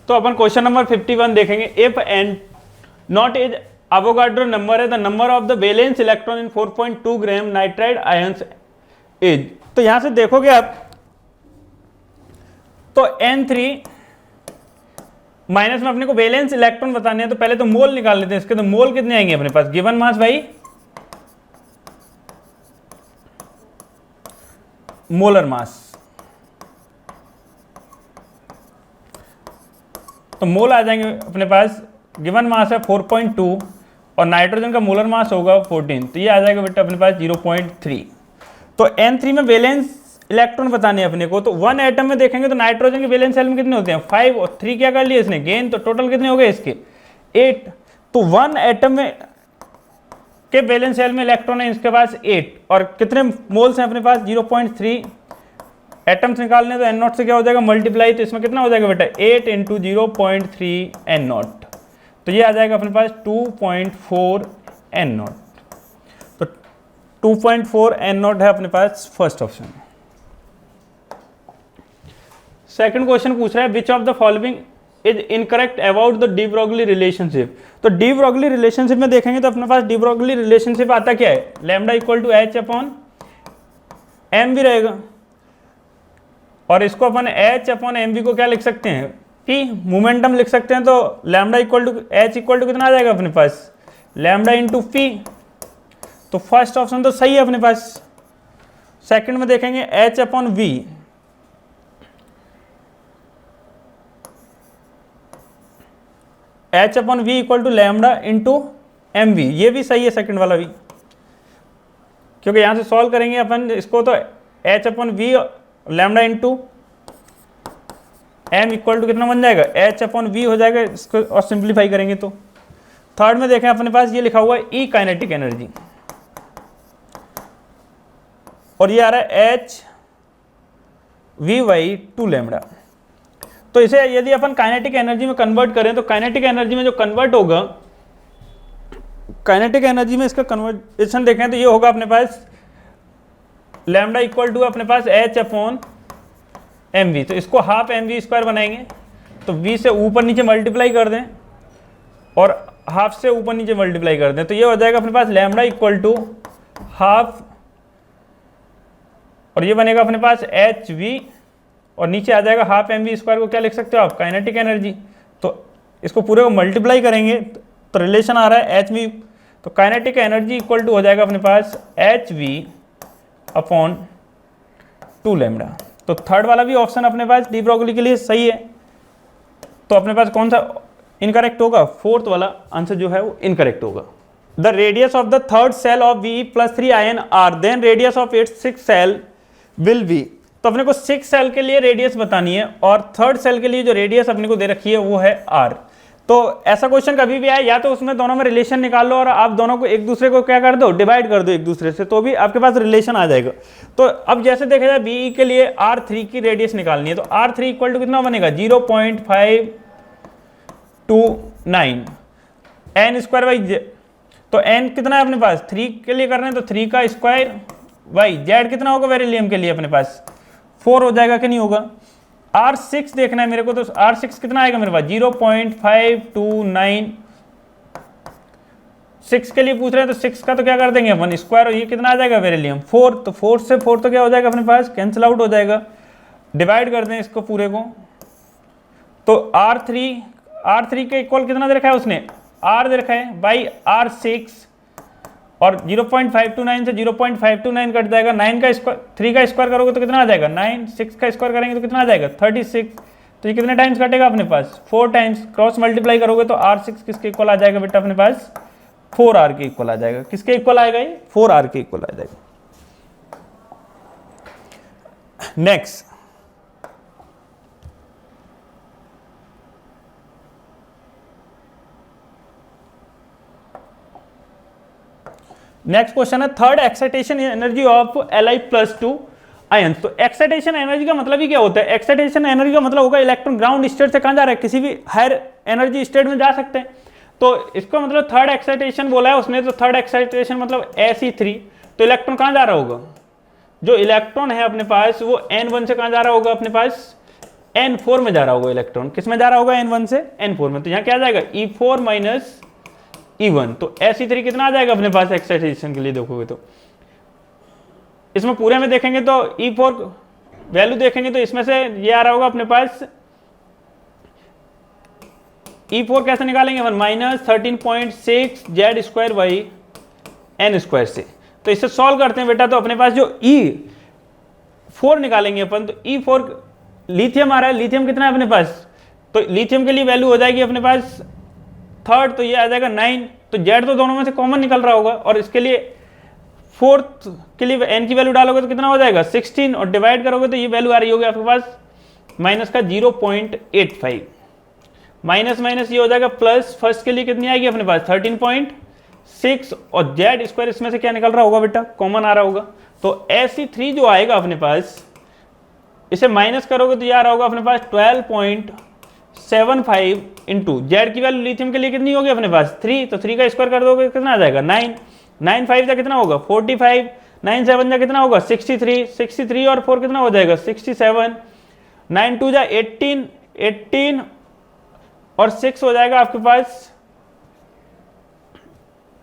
तो अपन question number 51 देखेंगे। If n naught is Avogadro number है the number of the valence electron in 4.2 gram nitride ions is. तो यहां से देखोगे आप तो N3 माइनस में अपने को वैलेंस इलेक्ट्रॉन बताने हैं, तो पहले तो मोल निकाल लेते हैं इसके। तो मोल कितने आएंगे अपने पास, गिवन मास भाई मोलर मास। तो मोल आ जाएंगे अपने पास, गिवन मास है 4.2 और नाइट्रोजन का मोलर मास होगा 14, तो ये आ जाएगा बेटा अपने पास 0.3। तो N3 में वैलेंस इलेक्ट्रॉन बताने हैं अपने को। तो 1 एटम में देखेंगे तो नाइट्रोजन के वैलेंस सेल में कितने होते हैं 5 और 3 क्या कर लिए इसने गेन, तो टोटल कितने हो गए इसके 8। तो 1 एटम में के वैलेंस सेल में इलेक्ट्रॉन है इसके पास 8 और कितने मोल्स हैं अपने पास 0.3 एटम्स निकालने। तो N0 से क्या हो जाएगा मल्टीप्लाई, तो इसमें कितना हो जाएगा बेटा 8 × 0.3 N0, तो ये आ जाएगा अपने पास 2.4 N0। तो 2.4 N0 है अपने पास फर्स्ट ऑप्शन। सेकंड क्वेश्चन पूछ रहा है विच of the following is incorrect about the de Broglie relationship. तो डी ब्रोगली रिलेशनशिप में देखेंगे तो अपने पास डी ब्रोगली रिलेशनशिप आता क्या है, लैम्डा इक्वल टू H/m भी रहेगा और इसको अपन H/mv को क्या लिख सकते हैं P मोमेंटम लिख सकते हैं। तो lambda equal to H equal to कितना आ जाएगा अपने पास लैम्डा इंटू P। तो फर्स्ट ऑप्शन तो सही है अपने पास। सेकंड में देखेंगे H/v, H/v equal to lambda into mv, ये भी सही है सेकंड वाला भी, क्योंकि यहां से सॉल्व करेंगे अपन इसको तो H/v lambda into m equal to कितना बन जाएगा H/v हो जाएगा इसको, और सिंप्लीफाई करेंगे तो। थर्ड में देखें अपने पास ये लिखा हुआ है E काइनेटिक एनर्जी और ये आ रहा है H/v/2 लैम्डा। तो इसे यदि अपन काइनेटिक एनर्जी में कन्वर्ट करें तो काइनेटिक एनर्जी में जो कन्वर्ट होगा, काइनेटिक एनर्जी में इसका कन्वर्टेशन देखें तो ये होगा अपने पास लैम्डा इक्वल टू अपने पास H/mv। तो इसको हाफ mv² बनाएंगे, तो v से ऊपर नीचे मल्टीप्लाई कर दें और हाफ से ऊपर नीचे मल्टीप्लाई कर दें, तो ये हो जाएगा अपने पास लैम्डा इक्वल टू हाफ और ये बनेगा अपने पास hv और नीचे आ जाएगा हाफ mv² को क्या लिख सकते हो आप काइनेटिक एनर्जी। तो इसको पूरे को मल्टीप्लाई करेंगे तो रिलेशन आ रहा है hv, तो काइनेटिक एनर्जी इक्वल टू हो जाएगा अपने पास hv/2 लैम्डा। तो थर्ड वाला भी ऑप्शन अपने पास डी ब्रोगली के लिए सही है। तो अपने पास कौन सा इनकरेक्ट होगा, फोर्थ वाला आंसर जो है वो इनकरेक्ट होगा। The radius of the third shell of Ve+3 ion are then radius of its 6 shell will be. तो अपने को 6 सेल के लिए रेडियस बतानी है और थर्ड सेल के लिए जो रेडियस अपने को दे रखी है वो है r। तो ऐसा क्वेश्चन कभी भी आए या तो उसमें दोनों में रिलेशन निकाल लो और आप दोनों को एक दूसरे को क्या कर दो डिवाइड कर दो एक दूसरे से, तो भी आपके पास रिलेशन आ जाएगा। तो अब जैसे देखा जाए Be के लिए r3 की रेडियस निकालनी है, तो r3 इक्वल टू कितना बनेगा 0.529 n²/z। तो n कितना है अपने पास 3 के लिए करना है तो 3 का स्क्वायर y, z कितना होगा बेरिलियम के लिए अपने पास 4 हो जाएगा कि नहीं होगा। R6 देखना है मेरे को, तो R6 कितना आएगा मेरे पास 0.529। 6 के लिए पूछ रहे हैं तो 6 का तो क्या कर देंगे अपन स्क्वायर, ये कितना आ जाएगा बेरिलियम 4, तो 4 से 4 तो क्या हो जाएगा अपने पास कैंसिल आउट हो जाएगा। डिवाइड कर दें इसको पूरे को, तो R3 के इक्वल कितना दे रखा है उसने R दे रखा है बाई R6 और 0.529 से 0.529 कट जाएगा, 9 का स्क्वायर 3 का स्क्वायर करोगे तो कितना आ जाएगा 9, 6 का स्क्वायर करेंगे तो कितना आ जाएगा 36। तो ये कितने टाइम्स कटेगा अपने पास 4 टाइम्स, क्रॉस मल्टीप्लाई करोगे तो R6 किसके इक्वल आ जाएगा बेटा अपने पास 4r के इक्वल आ जाएगा। किसके इक्वल आएगा ये 4r के इक्वल आ जाएगा। नेक्स्ट क्वेश्चन है third excitation energy of Li+2 ion. तो एक्साइटेशन एनर्जी का मतलब ही क्या होता है, एक्साइटेशन एनर्जी का मतलब होगा इलेक्ट्रॉन ग्राउंड स्टेट से कहां जा रहा है किसी भी हायर एनर्जी स्टेट में जा सकते हैं। तो इसको मतलब थर्ड एक्साइटेशन बोला है उसने, तो थर्ड एक्साइटेशन मतलब Fe3, तो इलेक्ट्रॉन कहां जा रहा होगा, जो इलेक्ट्रॉन है अपने पास वो N1 से कहां जा रहा होगा अपने पास N4 में जा रहा होगा इलेक्ट्रॉन, किस में जा रहा होगा, N1 से N4 में, तो यहाँ क्या आ जाएगा E4 माइनस E1। तो SE3 कितना आ जाएगा अपने पास एक्साइटेशन के लिए देखोगे तो, इसमें पूरे में देखेंगे तो E4 वैल्यू देखेंगे तो इसमें से ये आ रहा होगा अपने पास, E4 कैसे निकालेंगे, 1 minus 13.6 Z square by n square से। तो इससे सॉल्व करते हैं बेटा, तो अपने पास जो E4 निकालेंगे अपन, तो E4 लिथियम आ रहा है, लिथियम कितना है अपने पास, तो लिथियम के लिए वैल्यू हो जाएगी अपने पास 3rd, तो ये आ जाएगा 9। तो जेड तो दोनों में से कॉमन निकल रहा होगा, और इसके लिए 4th के लिए एन की वैल्यू डालोगे तो कितना हो जाएगा 16, और डिवाइड करोगे तो ये वैल्यू आ रही होगी आपके पास माइनस का 0.85, माइनस माइनस ये हो जाएगा प्लस, फर्स्ट के लिए कितनी आएगी अपने पास 13.6, और जेड स्क्वायर इसमें से क्या निकल रहा होगा बेटा, कॉमन आ रहा होगा। तो SE3 जो आएगा अपने पास, इसे माइनस करोगे तो ये आ रहा होगा अपने पास 12.75 इंटू जेड की वैल्यू लिथियम के लिए कितनी होगी अपने पास 3, तो 3 का स्क्वायर कर दोगे कितना आ जाएगा 9, 9 5 का कितना होगा 45, 9 7 का कितना होगा 63, 63 और 4 कितना हो जाएगा 67, 9 2 जा 18, 18 और 6 हो जाएगा आपके पास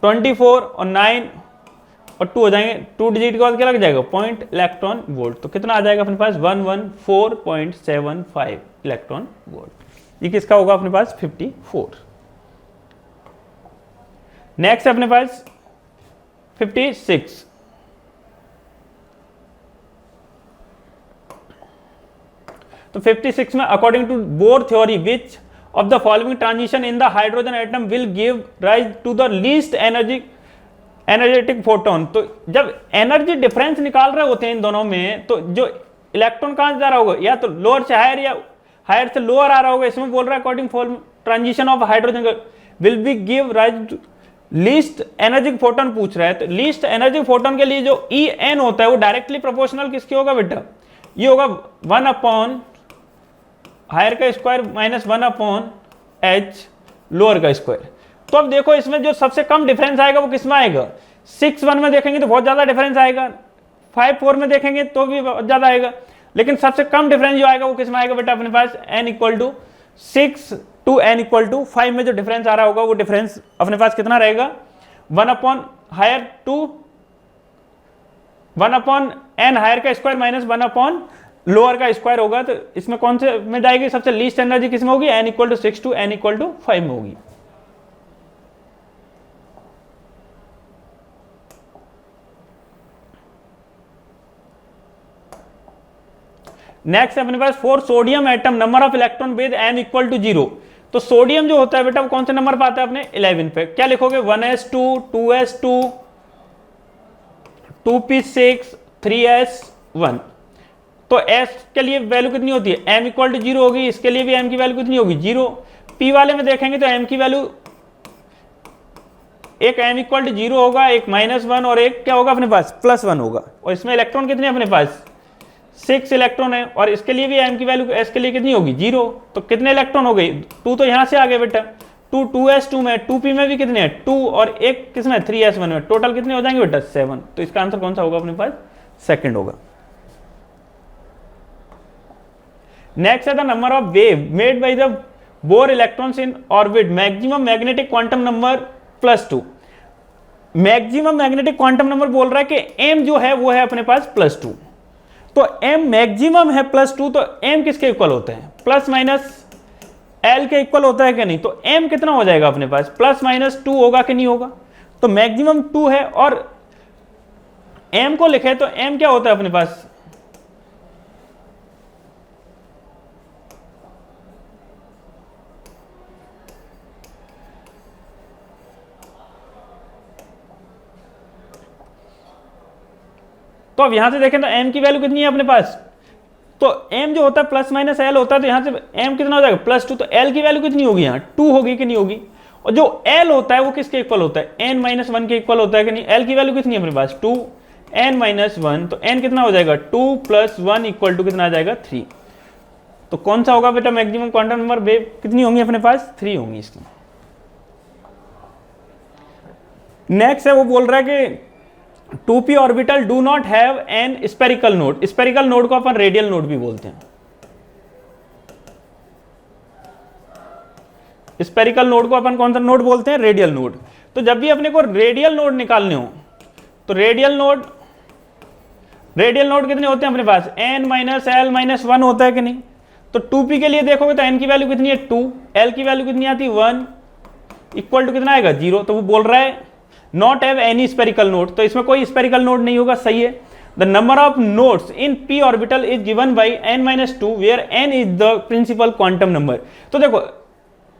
24, और 9 और 2 हो जाएंगे, 2 डिजिट के बाद क्या लग जाएगा पॉइंट इलेक्ट्रॉन वोल्ट। तो कितना आ जाएगा अपने पास 114.75 इलेक्ट्रॉन वोल्ट। ये किसका होगा अपने पास 54। नेक्स्ट है अपने पास 56। तो 56 में according to Bohr theory which of the following transition in the hydrogen atom will give rise to the least energetic photon। तो जब एनर्जी डिफरेंस निकाल रहे होते हैं इन दोनों में, तो जो इलेक्ट्रॉन कहां जा रहा होगा, या तो लोअर से हायर या हायर से लोअर आ रहा होगा। इसमें बोल रहा है according transition of hydrogen will be give rise least energic photon पूछ रहा है। तो लीस्ट एनर्जिक फोटोन के लिए जो En होता है वो डायरेक्टली प्रोपोर्शनल किसकी होगा बेटा, ये होगा 1 अपॉन हायर का square minus 1 upon H lower का स्क्वायर। तो अब देखो इसमें जो सबसे कम डिफरेंस आएगा वो किसमें आएगा, 6 1 में देखेंगे तो बहुत ज्यादा डिफरेंस आएगा, 5 4 में देखेंगे तो भी बहुत ज्यादा आएगा, लेकिन सबसे कम डिफरेंस जो आएगा वो किसमें आएगा बेटा अपने पास n equal to 6 to n equal to 5 में जो डिफरेंस आ रहा होगा वो डिफरेंस अपने पास कितना रहेगा 1 upon higher to 1 upon n higher का स्क्वायर माइनस 1 अपॉन लोअर का स्क्वायर होगा। तो इसमें कौन से में जाएगी, सबसे लीस्ट एनर्जी किसमें होगी, n equal to 6 to n equal to 5 में होगी। नेक्स्ट है अपने पास for sodium atom number of electron with m equal to 0। तो सोडियम जो होता है बेटा वो कौन से नंबर पर आता है अपने 11 पे, क्या लिखोगे 1s2 2s2 2p6 3s1। तो s के लिए वैल्यू कितनी होती है m इक्वल टू 0 होगी, इसके लिए भी m की वैल्यू कितनी होगी 0। p वाले में देखेंगे तो m की वैल्यू एक m इक्वल टू 0 होगा, एक -1 और एक क्या होगा अपने पास +1 होगा। और इसमें इलेक्ट्रॉन कितने अपने पास 6 इलेक्ट्रॉन है, और इसके लिए भी m की वैल्यू s के लिए कितनी होगी 0। तो कितने इलेक्ट्रॉन हो गए 2, तो यहां से आ गए बेटा 2 2s2 में 2p में भी कितने हैं 2 और एक किसमें 3s1 में, टोटल कितने हो जाएंगे बेटा 7। तो इसका आंसर कौन सा होगा अपने पास सेकंड होगा। नेक्स्ट है the number of wave made by the bore electrons in orbit maximum magnetic quantum number +2। Maximum magnetic quantum number बोल रहा है कि m जो है वो है अपने पास +2। तो m मैक्सिमम है +2, तो m किसके इक्वल होता है प्लस माइनस l के इक्वल होता है कि नहीं। तो m कितना हो जाएगा अपने पास +-2 होगा कि नहीं होगा। तो मैक्सिमम 2 है और m को लिखे तो m क्या होता है अपने पास तो अब यहां से देखें तो m की वैल्यू कितनी है अपने पास, तो m जो होता है +-l होता है, तो यहां से m कितना हो जाएगा +2। तो l की वैल्यू कितनी होगी यहाँ 2 होगी कि नहीं होगी। और जो l होता है वो किसके इक्वल होता है n-1 के इक्वल होता है कि नहीं। l की वैल्यू कितनी है अपने पास 2 n-1, तो n कितना हो जाएगा 2 + 1 इक्वल टू कितना आ जाएगा 3। तो कौन सा होगा बेटा मैक्सिमम क्वांटम नंबर वेव कितनी होंगी अपने पास 3 होंगी इसकी। नेक्स्ट है वो बोल रहा है कि 2p orbital do not have an spherical node. Spherical node को अपन रेडियल नोड भी बोलते हैं। स्पेरिकल नोड को अपन कौन सा नोड बोलते हैं? Radial node. तो जब भी अपने को रेडियल नोड निकालने हो तो रेडियल नोड कितने होते हैं अपने पास? n माइनस एल माइनस 1 होता है कि नहीं? तो 2p के लिए देखोगे तो n की वैल्यू कितनी है? 2, l की वैल्यू कितनी आती है? 1, इक्वल टू कितना आएगा? 0। तो वो बोल रहा है not have any spherical node, तो इसमें कोई स्पेरिकल नोड नहीं होगा, सही है। The number of nodes in p orbital is given by n minus 2 where n is the principal quantum number. तो देखो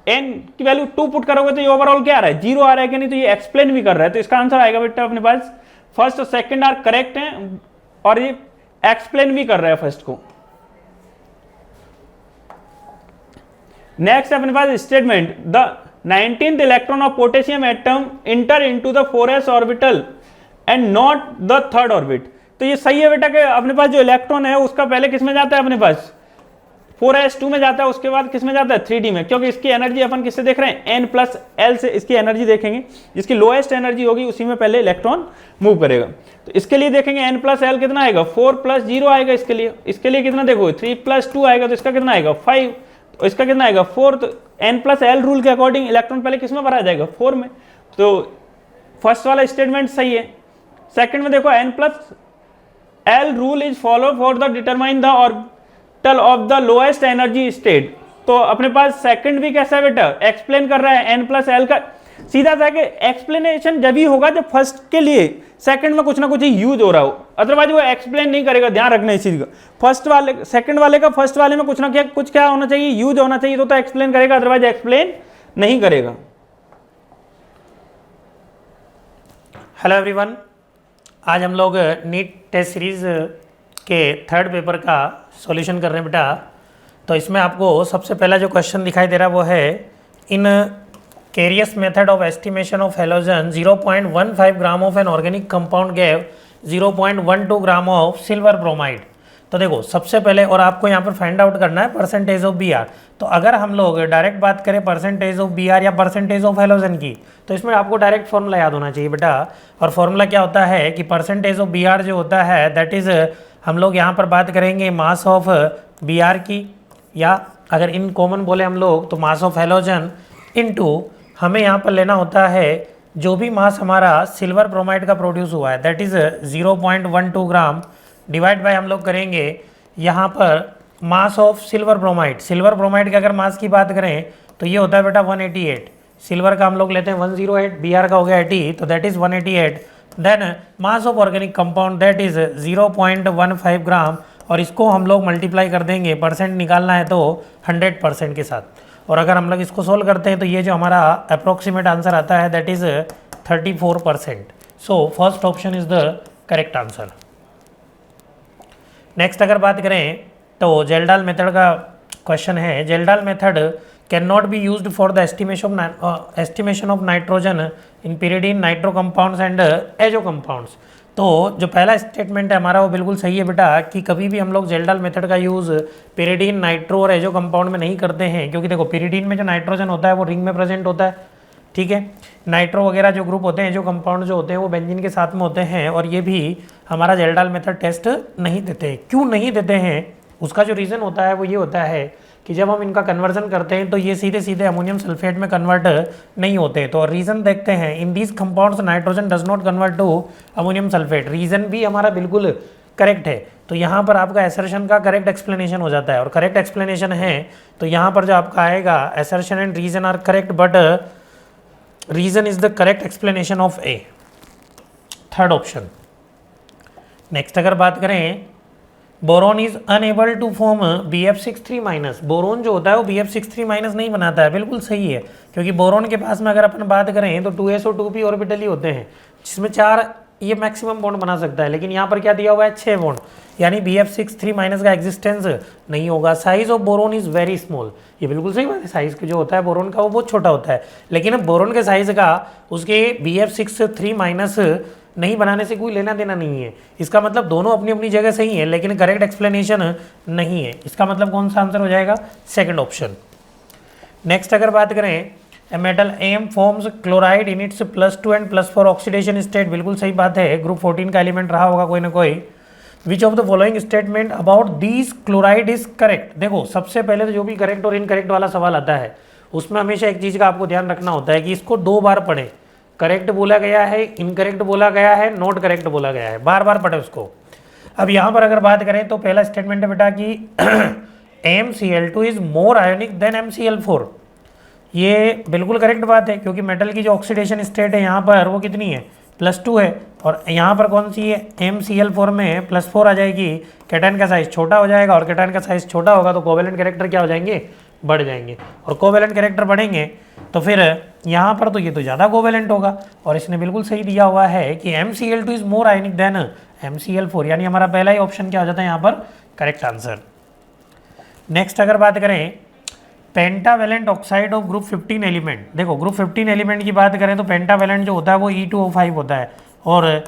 n की वैल्यू 2 पुट करोगे तो ये ओवरऑल क्या आ रहा है? 0 आ रहा है कि नहीं? तो ये एक्सप्लेन भी कर रहा है, तो इसका आंसर आएगा बेटा अपने पास फर्स्ट और सेकंड आर करेक्ट हैं, और ये एक्सप्लेन भी कर रहा है फर्स्ट को। नेक्स्ट अपने पास statement, the 19th electron of potassium atom enter into the 4s orbital and not the third orbit. तो ये सही है बेटा कि अपने पास जो इलेक्ट्रॉन है उसका पहले किस में जाता है? अपने पास 4s2 में जाता है, उसके बाद किस में जाता है? 3d में, क्योंकि इसकी एनर्जी अपन किससे देख रहे हैं? n प्लस एल से इसकी एनर्जी देखेंगे, जिसकी लोएस्ट एनर्जी होगी उसी में पहले इलेक्ट्रॉन मूव करेगा। तो इसके लिए देखेंगे n प्लस एल कितना आएगा? 4 प्लस 0 आएगा इसके लिए कितना देखो? 3 प्लस 2 आएगा, तो इसका कितना आएगा? 5, तो इसका कितना आएगा? 4। तो n प्लस एल रूल के अकॉर्डिंग इलेक्ट्रॉन पहले किस में भरा जाएगा? 4 में। तो फर्स्ट वाला स्टेटमेंट सही है। सेकंड में देखो n plus L rule is follow for the determine the orbital of the lowest energy state. तो अपने पास सेकंड भी कैसा है बेटा? एक्सप्लेन कर रहा है n प्लस एल का। सीधा सा कि एक्सप्लेनेशन जब ही होगा जब फर्स्ट के लिए सेकंड में कुछ ना कुछ यूज हो रहा हो, अदरवाइज वो एक्सप्लेन नहीं करेगा। ध्यान रखना इस चीज का, फर्स्ट वाले सेकंड वाले का फर्स्ट वाले में कुछ ना कुछ क्या होना चाहिए? यूज होना चाहिए, तो एक्सप्लेन करेगा, अदरवाइज एक्सप्लेन नहीं करेगा। हेलो एवरीवन, आज हम लोग नीट टेस्ट सीरीज के थर्ड पेपर का सॉल्यूशन कर रहे हैं बेटा। तो इसमें आपको सबसे पहला जो क्वेश्चन दिखाई दे रहा है वो है in Carius method of estimation of halogen 0.15 gram of an organic compound gave 0.12 gram of silver bromide. तो देखो सबसे पहले, और आपको यहाँ पर फाइंड आउट करना है परसेंटेज ऑफ Br। तो अगर हम लोग डायरेक्ट बात करें परसेंटेज ऑफ Br या परसेंटेज ऑफ हेलोजन की, तो इसमें आपको डायरेक्ट फॉर्मूला याद होना चाहिए बेटा। और फॉर्मूला क्या होता है कि परसेंटेज ऑफ Br जो होता है दैट इज़, हम लोग यहाँ पर बात करेंगे मास ऑफ Br की, या अगर इन कॉमन बोले हम लोग तो मास ऑफ हेलोजन इनटू हमें यहाँ पर लेना होता है जो भी मास हमारा सिल्वर ब्रोमाइड का प्रोड्यूस हुआ है that is 0.12 gram, divide by हम लोग करेंगे यहाँ पर mass of silver bromide. Silver bromide के अगर मास की बात करें तो ये होता है बेटा 188। सिल्वर का हम लोग लेते हैं 108, Br का हो गया 80, तो that is 188। Then mass of organic compound that is 0.15 gram, और इसको हम लोग मल्टीप्लाई कर देंगे, परसेंट निकालना है तो 100% के साथ। और अगर हम लोग इसको सोल्व करते हैं तो ये जो हमारा अप्रोक्सीमेट आंसर आता है that is 34%। So first option is the correct answer. Next अगर बात करें तो जेल्डाल मेथड का क्वेश्चन है। Kjeldahl method can not be used for the estimation of nitrogen in pyridine nitro compounds and azo compounds. तो जो पहला statement है हमारा वो बिल्कुल सही है बेटा कि कभी भी हम लोग जेल्डाल मेथड का यूज़ pyridine, नाइट्रो और एजो कंपाउंड में नहीं करते हैं, क्योंकि देखो pyridine में जो नाइट्रोजन होता है वो रिंग में प्रेजेंट होता है, ठीक है। नाइट्रो वगैरह जो ग्रुप होते हैं, जो कंपाउंड जो होते हैं वो बेंजीन के साथ में होते हैं, और ये भी हमारा जेल्डाल मेथड टेस्ट नहीं देते हैं। क्यों नहीं देते हैं? उसका जो रीज़न होता है वो ये होता है कि जब हम इनका कन्वर्जन करते हैं तो ये सीधे सीधे अमोनियम सल्फेट में कन्वर्ट नहीं होते। तो रीज़न देखते हैं, in these compounds nitrogen does not convert to ammonium sulphate. Reason भी हमारा बिल्कुल करेक्ट है। तो यहाँ पर आपका एसर्शन का करेक्ट एक्सप्लेनेशन हो जाता है, और करेक्ट एक्सप्लेनेशन है तो यहाँ पर जो आपका आएगा assertion and reason are correct, but reason is the correct explanation of A, third option. Next अगर बात करें, boron is unable to form BF63 minus. Boron जो होता है वो BF63 माइनस नहीं बनाता है, बिल्कुल सही है, क्योंकि बोरोन के पास में अगर अपन बात करें तो 2s और 2p ऑर्बिटल ही होते हैं, जिसमें 4 ये मैक्सिमम बॉन्ड बना सकता है, लेकिन यहाँ पर क्या दिया हुआ है 6 बॉन्ड, यानी BF63 माइनस का एग्जिस्टेंस नहीं होगा। Size of boron is very small, ये बिल्कुल सही बात है, साइज जो होता है बोरोन का वो बहुत छोटा होता है, लेकिन अब बोरोन के साइज का उसके BF63 माइनस नहीं बनाने से कोई लेना देना नहीं है। इसका मतलब दोनों अपनी अपनी जगह सही है, लेकिन करेक्ट एक्सप्लेनेशन नहीं है। इसका मतलब कौन सा आंसर हो जाएगा? Second option. नेक्स्ट अगर बात करें, a metal M forms chloride in its +2 and +4 oxidation state. बिल्कुल सही बात है, ग्रुप 14 का एलिमेंट रहा होगा कोई ना कोई। विच of the following statement about these chloride is correct. देखो सबसे पहले तो जो भी करेक्ट और इनकरेक्ट वाला सवाल आता है उसमें हमेशा एक चीज़ का आपको ध्यान रखना होता है कि इसको 2 बार पढ़ें। करेक्ट बोला गया है, इनकरेक्ट बोला गया है, नॉट करेक्ट बोला गया है, बार बार पढ़े उसको। अब यहाँ पर अगर बात करें तो पहला स्टेटमेंट है बेटा कि MCl2 is more ionic then MCl4। ये बिल्कुल करेक्ट बात है, क्योंकि मेटल की जो ऑक्सीडेशन स्टेट है यहाँ पर वो कितनी है, +2 है, और यहाँ पर कौन सी है, MCl4 में +4 आ जाएगी। कैटायन का साइज छोटा हो जाएगा, और कैटायन का साइज छोटा होगा तो कोवेलेंट कैरेक्टर क्या हो जाएंगे, बढ़ जाएंगे, और कोवेलेंट कैरेक्टर बढ़ेंगे तो फिर यहाँ पर तो ये तो ज़्यादा कोवेलेंट होगा। और इसने बिल्कुल सही दिया हुआ है कि MCl2 is more ionic then MCl4, यानी हमारा पहला ही ऑप्शन क्या हो जाता है यहाँ पर करेक्ट आंसर। नेक्स्ट अगर बात करें pentavalent oxide of group 15 element, देखो ग्रुप 15 एलिमेंट की बात करें तो पेंटावेलेंट जो होता है वो E2O5 होता है, और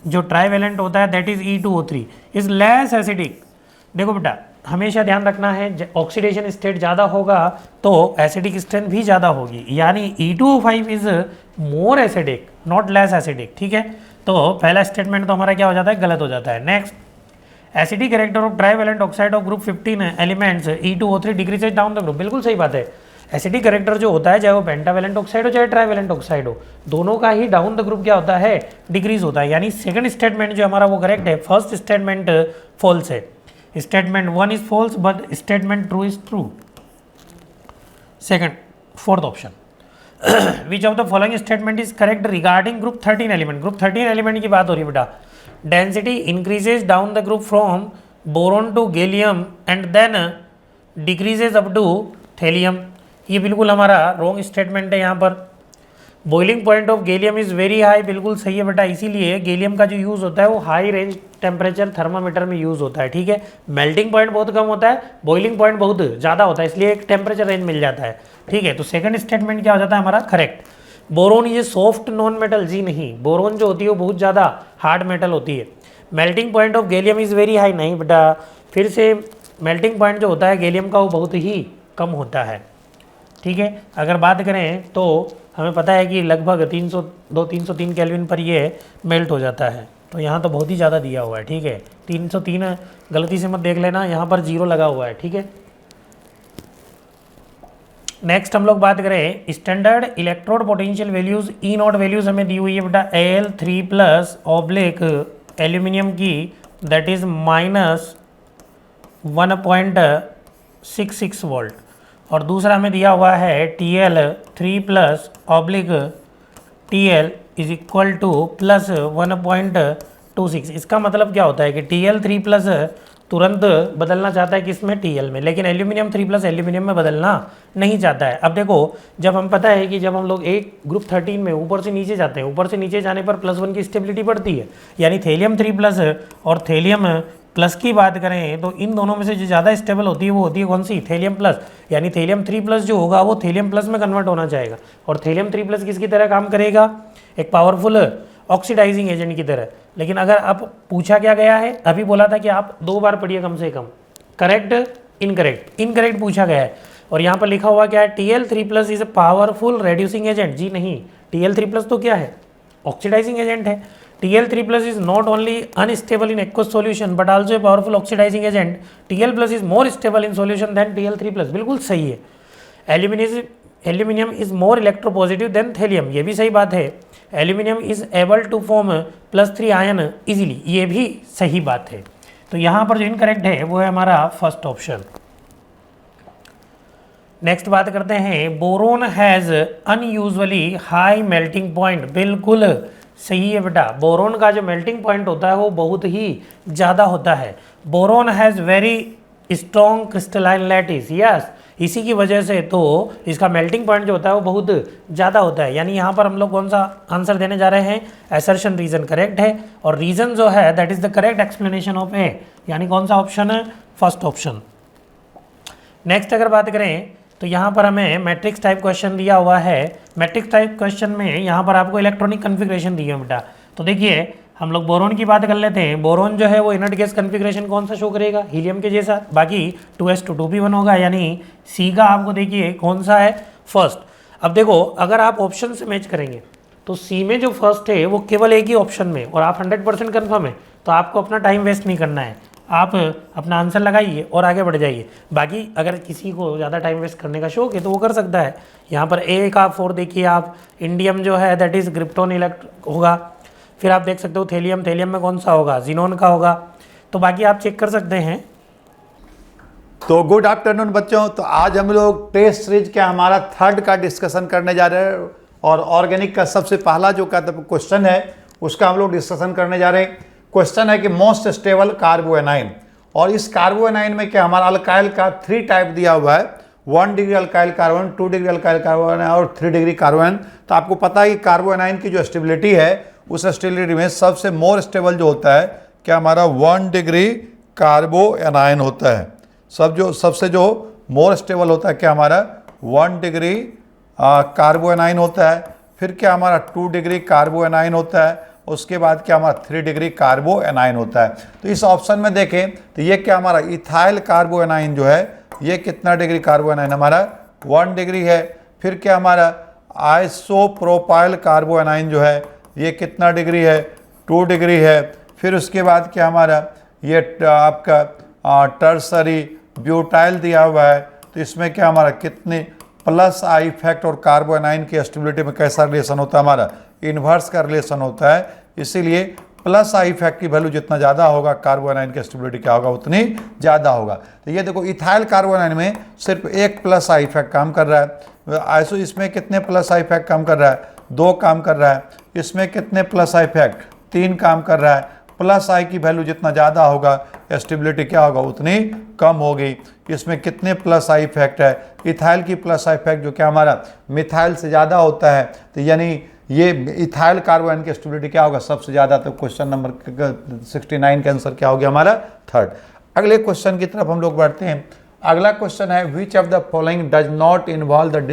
जो ट्राईवेलेंट होता है that is E2O3 is less acidic. देखो बेटा हमेशा ध्यान रखना है, ऑक्सीडेशन स्टेट ज़्यादा होगा तो एसिडिक स्ट्रेंथ भी ज़्यादा होगी, यानी E2O5 is more acidic not less acidic. ठीक है, तो पहला स्टेटमेंट तो हमारा क्या हो जाता है, गलत हो जाता है। Next, acidic character of trivalent oxide of group 15 elements E2O3 decreases down the group, बिल्कुल सही बात है। एसिडिक कैरेक्टर जो होता है चाहे वो पेंटावेलेंट ऑक्साइड हो चाहे ट्राईवेलेंट ऑक्साइड हो, दोनों का ही डाउन द ग्रुप क्या होता है, डिक्रीज होता है। यानी सेकंड स्टेटमेंट जो हमारा वो करेक्ट है, फर्स्ट स्टेटमेंट फॉल्स है। Statement 1 is false but statement 2 is true. Second, fourth option, which of the following statement is correct regarding group 13 element. Group 13 element की बात हो रही है बेटा। Density increases down the group from boron to gallium and then decreases up to thallium. ये बिल्कुल हमारा wrong statement है यहाँ पर। Boiling point of gallium is very high, बिल्कुल सही है बेटा, इसीलिए गैलियम का जो यूज़ होता है वो हाई रेंज टेम्परेचर थर्मामीटर में यूज़ होता है। ठीक है, मेल्टिंग पॉइंट बहुत कम होता है, बॉइलिंग पॉइंट बहुत ज़्यादा होता है, इसलिए एक टेम्परेचर रेंज मिल जाता है। ठीक है, तो सेकंड स्टेटमेंट क्या हो जाता है हमारा करेक्ट। बोरोन ये सॉफ्ट नॉन मेटल, जी नहीं, बोरोन जो होती है वो बहुत ज़्यादा हार्ड मेटल होती है। Melting point of gallium is very high, नहीं बेटा, फिर से मेल्टिंग पॉइंट जो होता है गैलियम का वो बहुत ही कम होता है। ठीक है, अगर बात करें तो हमें पता है कि लगभग 303 केल्विन पर ये मेल्ट हो जाता है, तो यहाँ तो बहुत ही ज़्यादा दिया हुआ है। ठीक है, 303 गलती से मत देख लेना, यहाँ पर 0 लगा हुआ है। ठीक है, नेक्स्ट हम लोग बात करें standard electrode potential values, E0 values हमें दी हुई है बेटा Al3+ ऑब्लिक एल्यूमिनियम की, दैट इज़ -1.66 वोल्ट, और दूसरा हमें दिया हुआ है Tl3+ oblique TL is equal to +1.26। इसका मतलब क्या होता है कि Tl3+ तुरंत बदलना चाहता है किसमें, Tl में, लेकिन एल्यूमिनियम 3+ एल्यूमिनियम में बदलना नहीं चाहता है। अब देखो, जब हम पता है कि जब हम लोग एक ग्रुप 13 में ऊपर से नीचे जाते हैं, ऊपर से नीचे जाने पर +1 की स्टेबिलिटी बढ़ती है, यानी थेलियम 3+ और थेलियम प्लस की बात करें तो इन दोनों में से जो ज़्यादा स्टेबल होती है वो होती है कौन सी, थेलियम प्लस, यानी थेलियम 3+ जो होगा वो थेलियम प्लस में कन्वर्ट होना चाहेगा, और थेलियम 3+ किसकी तरह काम करेगा, एक पावरफुल ऑक्सीडाइजिंग एजेंट की तरह। लेकिन अगर आप पूछा क्या गया है, अभी बोला था कि आप 2 बार पढ़िए कम से कम, करेक्ट इनकरेक्ट, इनकरेक्ट पूछा गया है, और यहाँ पर लिखा हुआ क्या है, Tl3+ is a powerful reducing agent, जी नहीं, Tl3+ तो क्या है, ऑक्सीडाइजिंग एजेंट है। Tl3+ is not only unstable in aqueous solution but also a powerful oxidizing agent. Tl+ is more stable in solution than Tl3+, बिल्कुल सही है। Aluminium is more electropositive than thelium, ये भी सही बात है। Aluminium is able to form +3 ion easily, ये भी सही बात है। तो यहाँ पर जो इनकरेक्ट है वो है हमारा फर्स्ट ऑप्शन। नेक्स्ट बात करते हैं, boron has unusually high melting point, बिल्कुल सही है बेटा, बोरोन का जो मेल्टिंग पॉइंट होता है वो बहुत ही ज़्यादा होता है। Boron has very strong crystalline lattice, yes, इसी की वजह से तो इसका मेल्टिंग पॉइंट जो होता है वो बहुत ज़्यादा होता है। यानी यहाँ पर हम लोग कौन सा आंसर देने जा रहे हैं, असर्शन रीजन करेक्ट है, और रीजन जो है that is the correct explanation of A, यानी कौन सा ऑप्शन है, फर्स्ट ऑप्शन। नेक्स्ट अगर बात करें तो यहाँ पर हमें मैट्रिक्स टाइप क्वेश्चन दिया हुआ है। मैट्रिक्स टाइप क्वेश्चन में यहाँ पर आपको इलेक्ट्रॉनिक कन्फिग्रेशन दी है बेटा। तो देखिए हम लोग बोरोन की बात कर लेते हैं। बोरोन जो है वो इनर्ट गैस कन्फिग्रेशन कौन सा शो करेगा, हीलियम के जैसा, बाकी 2s2 होगा, यानी सी का आपको देखिए कौन सा है, फर्स्ट। अब देखो अगर आप ऑप्शन से मैच करेंगे तो सी में जो फर्स्ट है वो केवल एक ही ऑप्शन में, और आप 100% कन्फर्म है तो आपको अपना टाइम वेस्ट नहीं करना है, आप अपना आंसर लगाइए और आगे बढ़ जाइए। बाकी अगर किसी को ज़्यादा टाइम वेस्ट करने का शौक है तो वो कर सकता है। यहाँ पर ए का 4 देखिए आप, इंडियम जो है दैट इज़ क्रिप्टोन इलेक्ट होगा। फिर आप देख सकते हो थेलियम, थेलियम में कौन सा होगा, जिनोन का होगा। तो बाकी आप चेक कर सकते हैं। तो गुड आफ्टरनून बच्चों। तो आज हम लोग टेस्ट सीरीज के हमारा 3rd का डिस्कशन करने जा रहे हैं और ऑर्गेनिक का सबसे पहला जो क्वेश्चन है उसका हम लोग डिस्कशन करने जा रहे हैं। क्वेश्चन है कि मोस्ट स्टेबल कार्बोएनाइन, और इस कार्बोएनाइन में क्या हमारा अल्काइल का 3 टाइप दिया हुआ है, 1 degree alkyl carbon, 2 degree alkyl carbon और 3 डिग्री कार्बन। तो आपको पता है कि कार्बोएनाइन की जो स्टेबिलिटी है उस स्टेबिलिटी में सबसे मोर स्टेबल जो होता है क्या हमारा 1 डिग्री कार्बोएनाइन होता है। सबसे जो मोर स्टेबल होता है क्या हमारा 1 डिग्री कार्बोएनाइन होता है। फिर क्या हमारा 2 डिग्री कार्बोएनाइन होता है। उसके बाद क्या हमारा 3 डिग्री कार्बोएनाइन होता है। तो इस ऑप्शन में देखें तो ये क्या हमारा इथाइल कार्बोएनाइन जो है ये कितना डिग्री कार्बोएनाइन हमारा 1 डिग्री है। फिर क्या हमारा आइसोप्रोपाइल कार्बोएनाइन जो है ये कितना डिग्री है, 2 डिग्री है। फिर उसके बाद क्या हमारा ये आपका टर्सरी ब्यूटाइल दिया हुआ है। तो इसमें क्या हमारा कितने प्लस आई इफेक्ट और कार्बोएनाइन की स्टेबिलिटी में कैसा रिलेशन होता है, हमारा इन्वर्स का रिलेशन होता है। इसीलिए प्लस आई इफेक्ट की वैल्यू जितना ज़्यादा होगा कार्बोएनाइन की स्टेबिलिटी क्या होगा उतनी ज़्यादा होगा। तो ये देखो इथाइल कार्बोएनाइन में सिर्फ 1 प्लस आई इफेक्ट काम कर रहा है। आइसो इसमें कितने प्लस आई इफेक्ट काम कर रहा है, 2 काम कर रहा है। इसमें कितने प्लस आई इफेक्ट, 3 काम कर रहा है। प्लस आई की वैल्यू जितना ज़्यादा होगा स्टेबिलिटी क्या होगा उतनी कम होगी। इसमें कितने प्लस आई इफेक्ट है, इथाइल की प्लस आई इफेक्ट जो क्या हमारा मिथाइल से ज़्यादा होता है। तो यानी ये इथाइल कार्बोएनाइन की स्टेबिलिटी क्या होगा सबसे ज़्यादा। तो क्वेश्चन नंबर 69 का आंसर क्या हो गया हमारा 3rd। अगले क्वेश्चन की तरफ हम लोग बढ़ते हैं। अगला क्वेश्चन है विच of the following does not involve the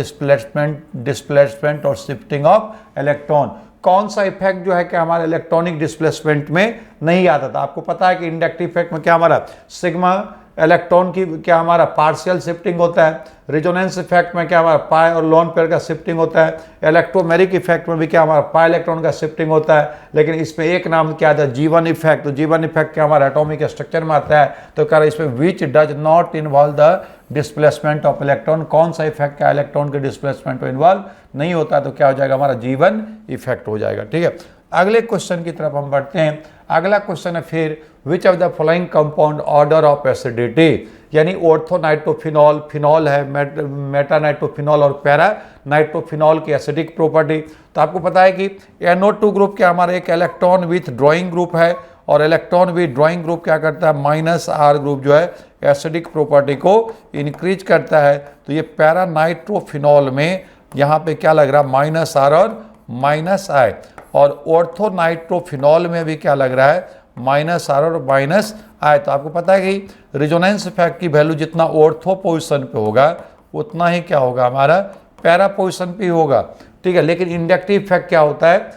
displacement और शिफ्टिंग ऑफ इलेक्ट्रॉन। कौन सा इफेक्ट जो है कि हमारे इलेक्ट्रॉनिक डिस्प्लेसमेंट में नहीं आता था। आपको पता है कि इंडक्टिव इफेक्ट में क्या हमारा सिग्मा इलेक्ट्रॉन की क्या हमारा पार्शियल शिफ्टिंग होता है। रेजोनेंस इफेक्ट में क्या हमारा पाई और लोन पेयर का शिफ्टिंग होता है। इलेक्ट्रोमेरिक इफेक्ट में भी क्या हमारा पाई इलेक्ट्रॉन का शिफ्टिंग होता है। लेकिन इसमें एक नाम क्या था, जीवन इफेक्ट। तो जीवन इफेक्ट क्या हमारा एटॉमिक स्ट्रक्चर में आता है। तो कह रहा है इसमें which does not involve the displacement of electron, कौन सा इफेक्ट क्या इलेक्ट्रॉन के डिस्प्लेसमेंट में इन्वॉल्व नहीं होता। तो क्या हो जाएगा हमारा जीवन इफेक्ट हो जाएगा। ठीक है, अगले क्वेश्चन की तरफ हम बढ़ते हैं। अगला क्वेश्चन है फिर विच of the following compound order of acidity, यानी ऑर्थोनाइट्रोफिनॉल, फिनॉल है, मेटानाइट्रोफिनॉल और पैरा नाइट्रोफिनॉल की एसिडिक प्रॉपर्टी। तो आपको पता है कि NO2 ग्रुप क्या हमारा एक इलेक्ट्रॉन विथ ड्रॉइंग ग्रुप है और इलेक्ट्रॉन विथ ड्रॉइंग ग्रुप क्या करता है -R ग्रुप जो है एसिडिक प्रॉपर्टी को इंक्रीज करता है। तो ये पैरा नाइट्रोफिनॉल में यहाँ पे क्या लग रहा है -R और -I, और ऑर्थोनाइट्रोफिनॉल में भी क्या लग रहा है -R और -I। तो आपको पता है कि रिजोनेंस इफेक्ट की वैल्यू जितना ऑर्थो पोजिशन पे होगा उतना ही क्या होगा हमारा पैरा पोजिशन पे होगा। ठीक है, लेकिन इंडक्टिव इफेक्ट क्या होता है,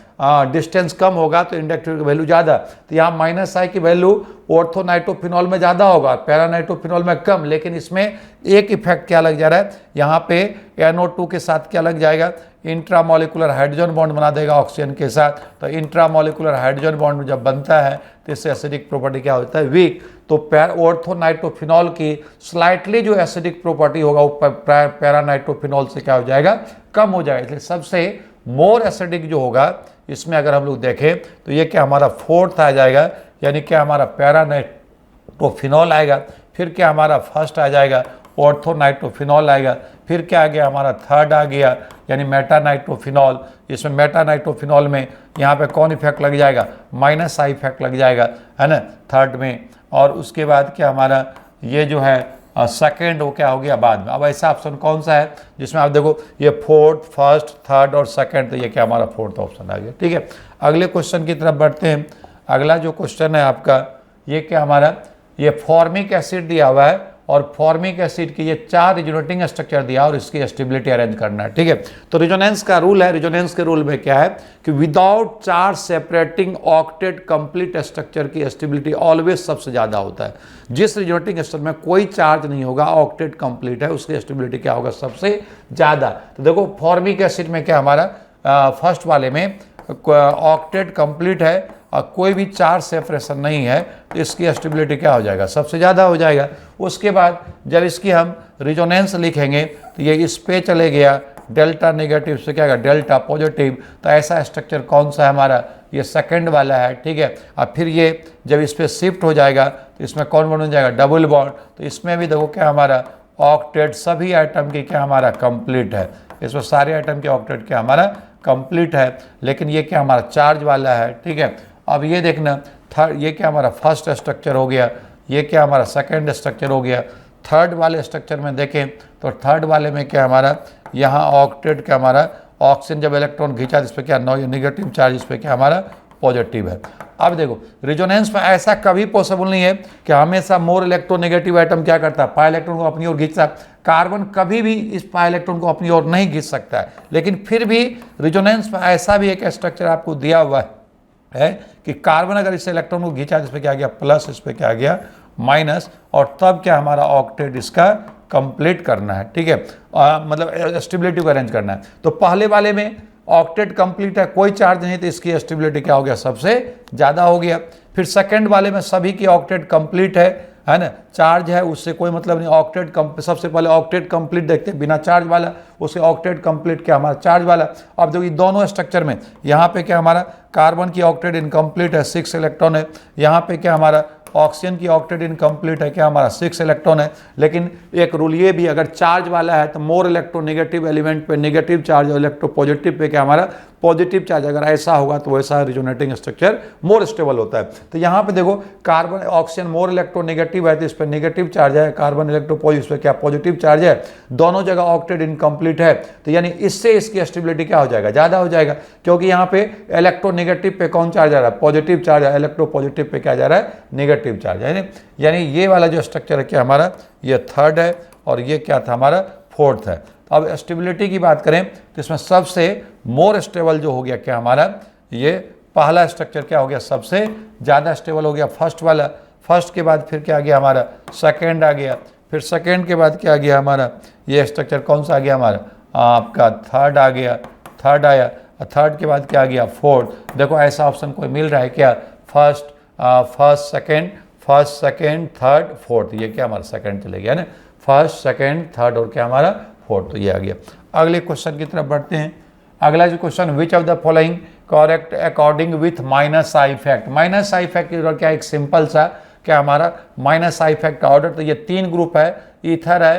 डिस्टेंस कम होगा तो इंडक्टिव की वैल्यू ज़्यादा। तो यहाँ -I की वैल्यू ऑर्थोनाइट्रोफिनॉल में ज़्यादा होगा, पैरानाइट्रोफिनॉल में कम। लेकिन इसमें एक इफेक्ट क्या लग जा रहा है, यहाँ पे NO2 के साथ क्या लग जाएगा, इंट्रामोलिकुलर हाइड्रोजन बॉन्ड बना देगा ऑक्सीजन के साथ। तो इंट्रामोलिकुलर हाइड्रोजन बॉन्ड जब बनता है तो इससे एसिडिक प्रॉपर्टी क्या होता है, वीक। तो ऑर्थोनाइट्रोफिनॉल की स्लाइटली जो एसिडिक प्रॉपर्टी होगा वो पैरानाइट्रोफिनॉल से क्या हो जाएगा, कम हो जाएगा। इसलिए सबसे मोर एसिडिक जो होगा इसमें अगर हम लोग देखें तो ये क्या हमारा 4th आ जाएगा, यानी क्या हमारा पैरानाइट्रोफिनॉल आएगा। फिर क्या हमारा 1st आ जाएगा, ऑर्थोनाइट्रोफिनॉल आएगा। फिर क्या आ गया हमारा 3rd आ गया, यानी मेटानाइट्रोफिनॉल। इसमें मेटानाइट्रोफिनॉल में यहाँ पे कौन इफेक्ट लग जाएगा, -I इफेक्ट लग जाएगा, है ना 3rd में। और उसके बाद क्या हमारा ये जो है 2nd वो क्या हो गया बाद में। अब ऐसा ऑप्शन कौन सा है जिसमें आप देखो ये 4th, 1st, 3rd और 2nd, तो ये क्या हमारा 4th ऑप्शन आ गया। ठीक है, अगले क्वेश्चन की तरफ बढ़ते हैं। अगला जो क्वेश्चन है आपका ये क्या हमारा, ये फॉर्मिक एसिड दिया हुआ है और फॉर्मिक एसिड की ये 4 रिजोनेटिंग स्ट्रक्चर दिया और इसकी स्टेबिलिटी अरेंज करना है। ठीक है, तो रिजोनेंस का रूल है, रिजोनेंस के रूल में क्या है कि without charge separating octet complete structure की स्टेबिलिटी ऑलवेज सबसे ज़्यादा होता है। जिस रिजोनेटिंग स्ट्रक्चर में कोई चार्ज नहीं होगा, ऑक्टेट कंप्लीट है, उसकी स्टेबिलिटी क्या होगा, सबसे ज़्यादा। तो देखो फॉर्मिक एसिड में क्या हमारा फर्स्ट वाले में ऑक्टेट कंप्लीट है और कोई भी चार्ज सेपरेशन नहीं है तो इसकी स्टेबिलिटी क्या हो जाएगा, सबसे ज़्यादा हो जाएगा। उसके बाद जब इसकी हम रिजोनेंस लिखेंगे तो ये इस पे चले गया, डेल्टा नेगेटिव से क्या होगा डेल्टा पॉजिटिव, तो ऐसा स्ट्रक्चर कौन सा है हमारा, ये सेकंड वाला है, ठीक है। अब फिर ये जब इस पर शिफ्ट हो जाएगा तो इसमें कौन बन जाएगा, डबल बॉन्ड। तो इसमें भी देखो क्या हमारा ऑक्टेट सभी आइटम की क्या हमारा कंप्लीट है, इसमें सारे आइटम के ऑक्टेट क्या हमारा कंप्लीट है। लेकिन ये क्या हमारा चार्ज वाला है, ठीक है। अब ये देखना थर्ड, ये क्या हमारा फर्स्ट स्ट्रक्चर हो गया, ये क्या हमारा सेकंड स्ट्रक्चर हो गया। थर्ड वाले स्ट्रक्चर में देखें तो थर्ड वाले में क्या हमारा यहाँ ऑक्टेट क्या हमारा ऑक्सीजन जब इलेक्ट्रॉन खींचा तो इस पर क्या नेगेटिव चार्ज, इस पर क्या हमारा पॉजिटिव है। अब देखो रिजोनेंस में ऐसा कभी पॉसिबल नहीं है कि हमेशा मोर इलेक्ट्रोनेगेटिव आइटम क्या करता है, पाई इलेक्ट्रॉन को अपनी ओर खींचता है। कार्बन कभी भी इस पाई इलेक्ट्रॉन को अपनी ओर नहीं खींच सकता है। लेकिन फिर भी रिजोनेंस में ऐसा भी एक स्ट्रक्चर आपको दिया हुआ है कि कार्बन अगर इस इलेक्ट्रॉन को खींचा इस पर क्या गया प्लस, इस पर क्या गया माइनस, और तब क्या हमारा ऑक्टेट इसका कंप्लीट करना है, ठीक है। मतलब स्टेबिलिटी को अरेंज करना है। तो पहले वाले में ऑक्टेट कंप्लीट है, कोई चार्ज नहीं, तो इसकी स्टेबिलिटी क्या हो गया, सबसे ज़्यादा हो गया। फिर सेकंड वाले में सभी की ऑक्टेट कंप्लीट है ना, चार्ज है उससे कोई मतलब नहीं, ऑक्टेट सबसे पहले ऑक्टेट कंप्लीट देखते हैं बिना चार्ज वाला, उसके ऑक्टेट कंप्लीट क्या हमारा चार्ज वाला। अब देखिए दोनों स्ट्रक्चर में यहाँ पे क्या हमारा कार्बन की ऑक्टेट इनकम्प्लीट है, 6 इलेक्ट्रॉन है। यहाँ पे क्या हमारा ऑक्सीजन की ऑक्टेट इनकम्प्लीट है, क्या हमारा 6 इलेक्ट्रॉन है। लेकिन एक रूल ये भी, अगर चार्ज वाला है तो मोर इलेक्ट्रोनेगेटिव एलिमेंट पे नेगेटिव चार्ज और इलेक्ट्रोपॉजिटिव पे क्या हमारा पॉजिटिव चार्ज, अगर ऐसा होगा तो वैसा रिजोनेटिंग स्ट्रक्चर मोर स्टेबल होता है। तो यहाँ पे देखो कार्बन ऑक्सीजन मोर इलेक्ट्रोनेगेटिव है तो इस पर नेगेटिव चार्ज है, कार्बन इलेक्ट्रोपॉजिटिव इस पर क्या पॉजिटिव चार्ज है, दोनों जगह ऑक्टेट इनकम्प्लीट है। तो यानी इससे इसकी स्टेबिलिटी क्या हो जाएगा, ज़्यादा हो जाएगा, क्योंकि यहाँ पे इलेक्ट्रोनेगेटिव पे कौन चार्ज आ रहा है, पॉजिटिव चार्ज है, इलेक्ट्रोपॉजिटिव पे क्या जा रहा है, नेगेटिव चार्ज है। यानी ये वाला जो स्ट्रक्चर है क्या हमारा ये थर्ड है और ये क्या था हमारा फोर्थ है। तो अब स्टेबिलिटी की बात करें तो इसमें सबसे मोर स्टेबल जो हो गया क्या हमारा ये पहला स्ट्रक्चर क्या हो गया, सबसे ज़्यादा स्टेबल हो गया फर्स्ट वाला। फर्स्ट के बाद फिर क्या आ गया हमारा सेकंड आ गया, फिर सेकंड के बाद क्या आ गया हमारा ये स्ट्रक्चर कौन सा आ गया हमारा आपका थर्ड आ गया, थर्ड आया, और थर्ड के बाद क्या आ गया फोर्थ। देखो ऐसा ऑप्शन कोई मिल रहा है क्या, फर्स्ट सेकंड थर्ड फोर्थ, ये क्या हमारा सेकंड चले गया ना, फर्स्ट सेकंड थर्ड और क्या हमारा फोर्थ, तो ये आ गया। अगले क्वेश्चन की तरफ बढ़ते हैं। अगला जो question, which of the following correct according with minus I effect. Minus I effect क्या एक सिंपल सा क्या हमारा माइनस आई इफेक्ट का ऑर्डर, तो ये 3 ग्रुप है, ईथर है,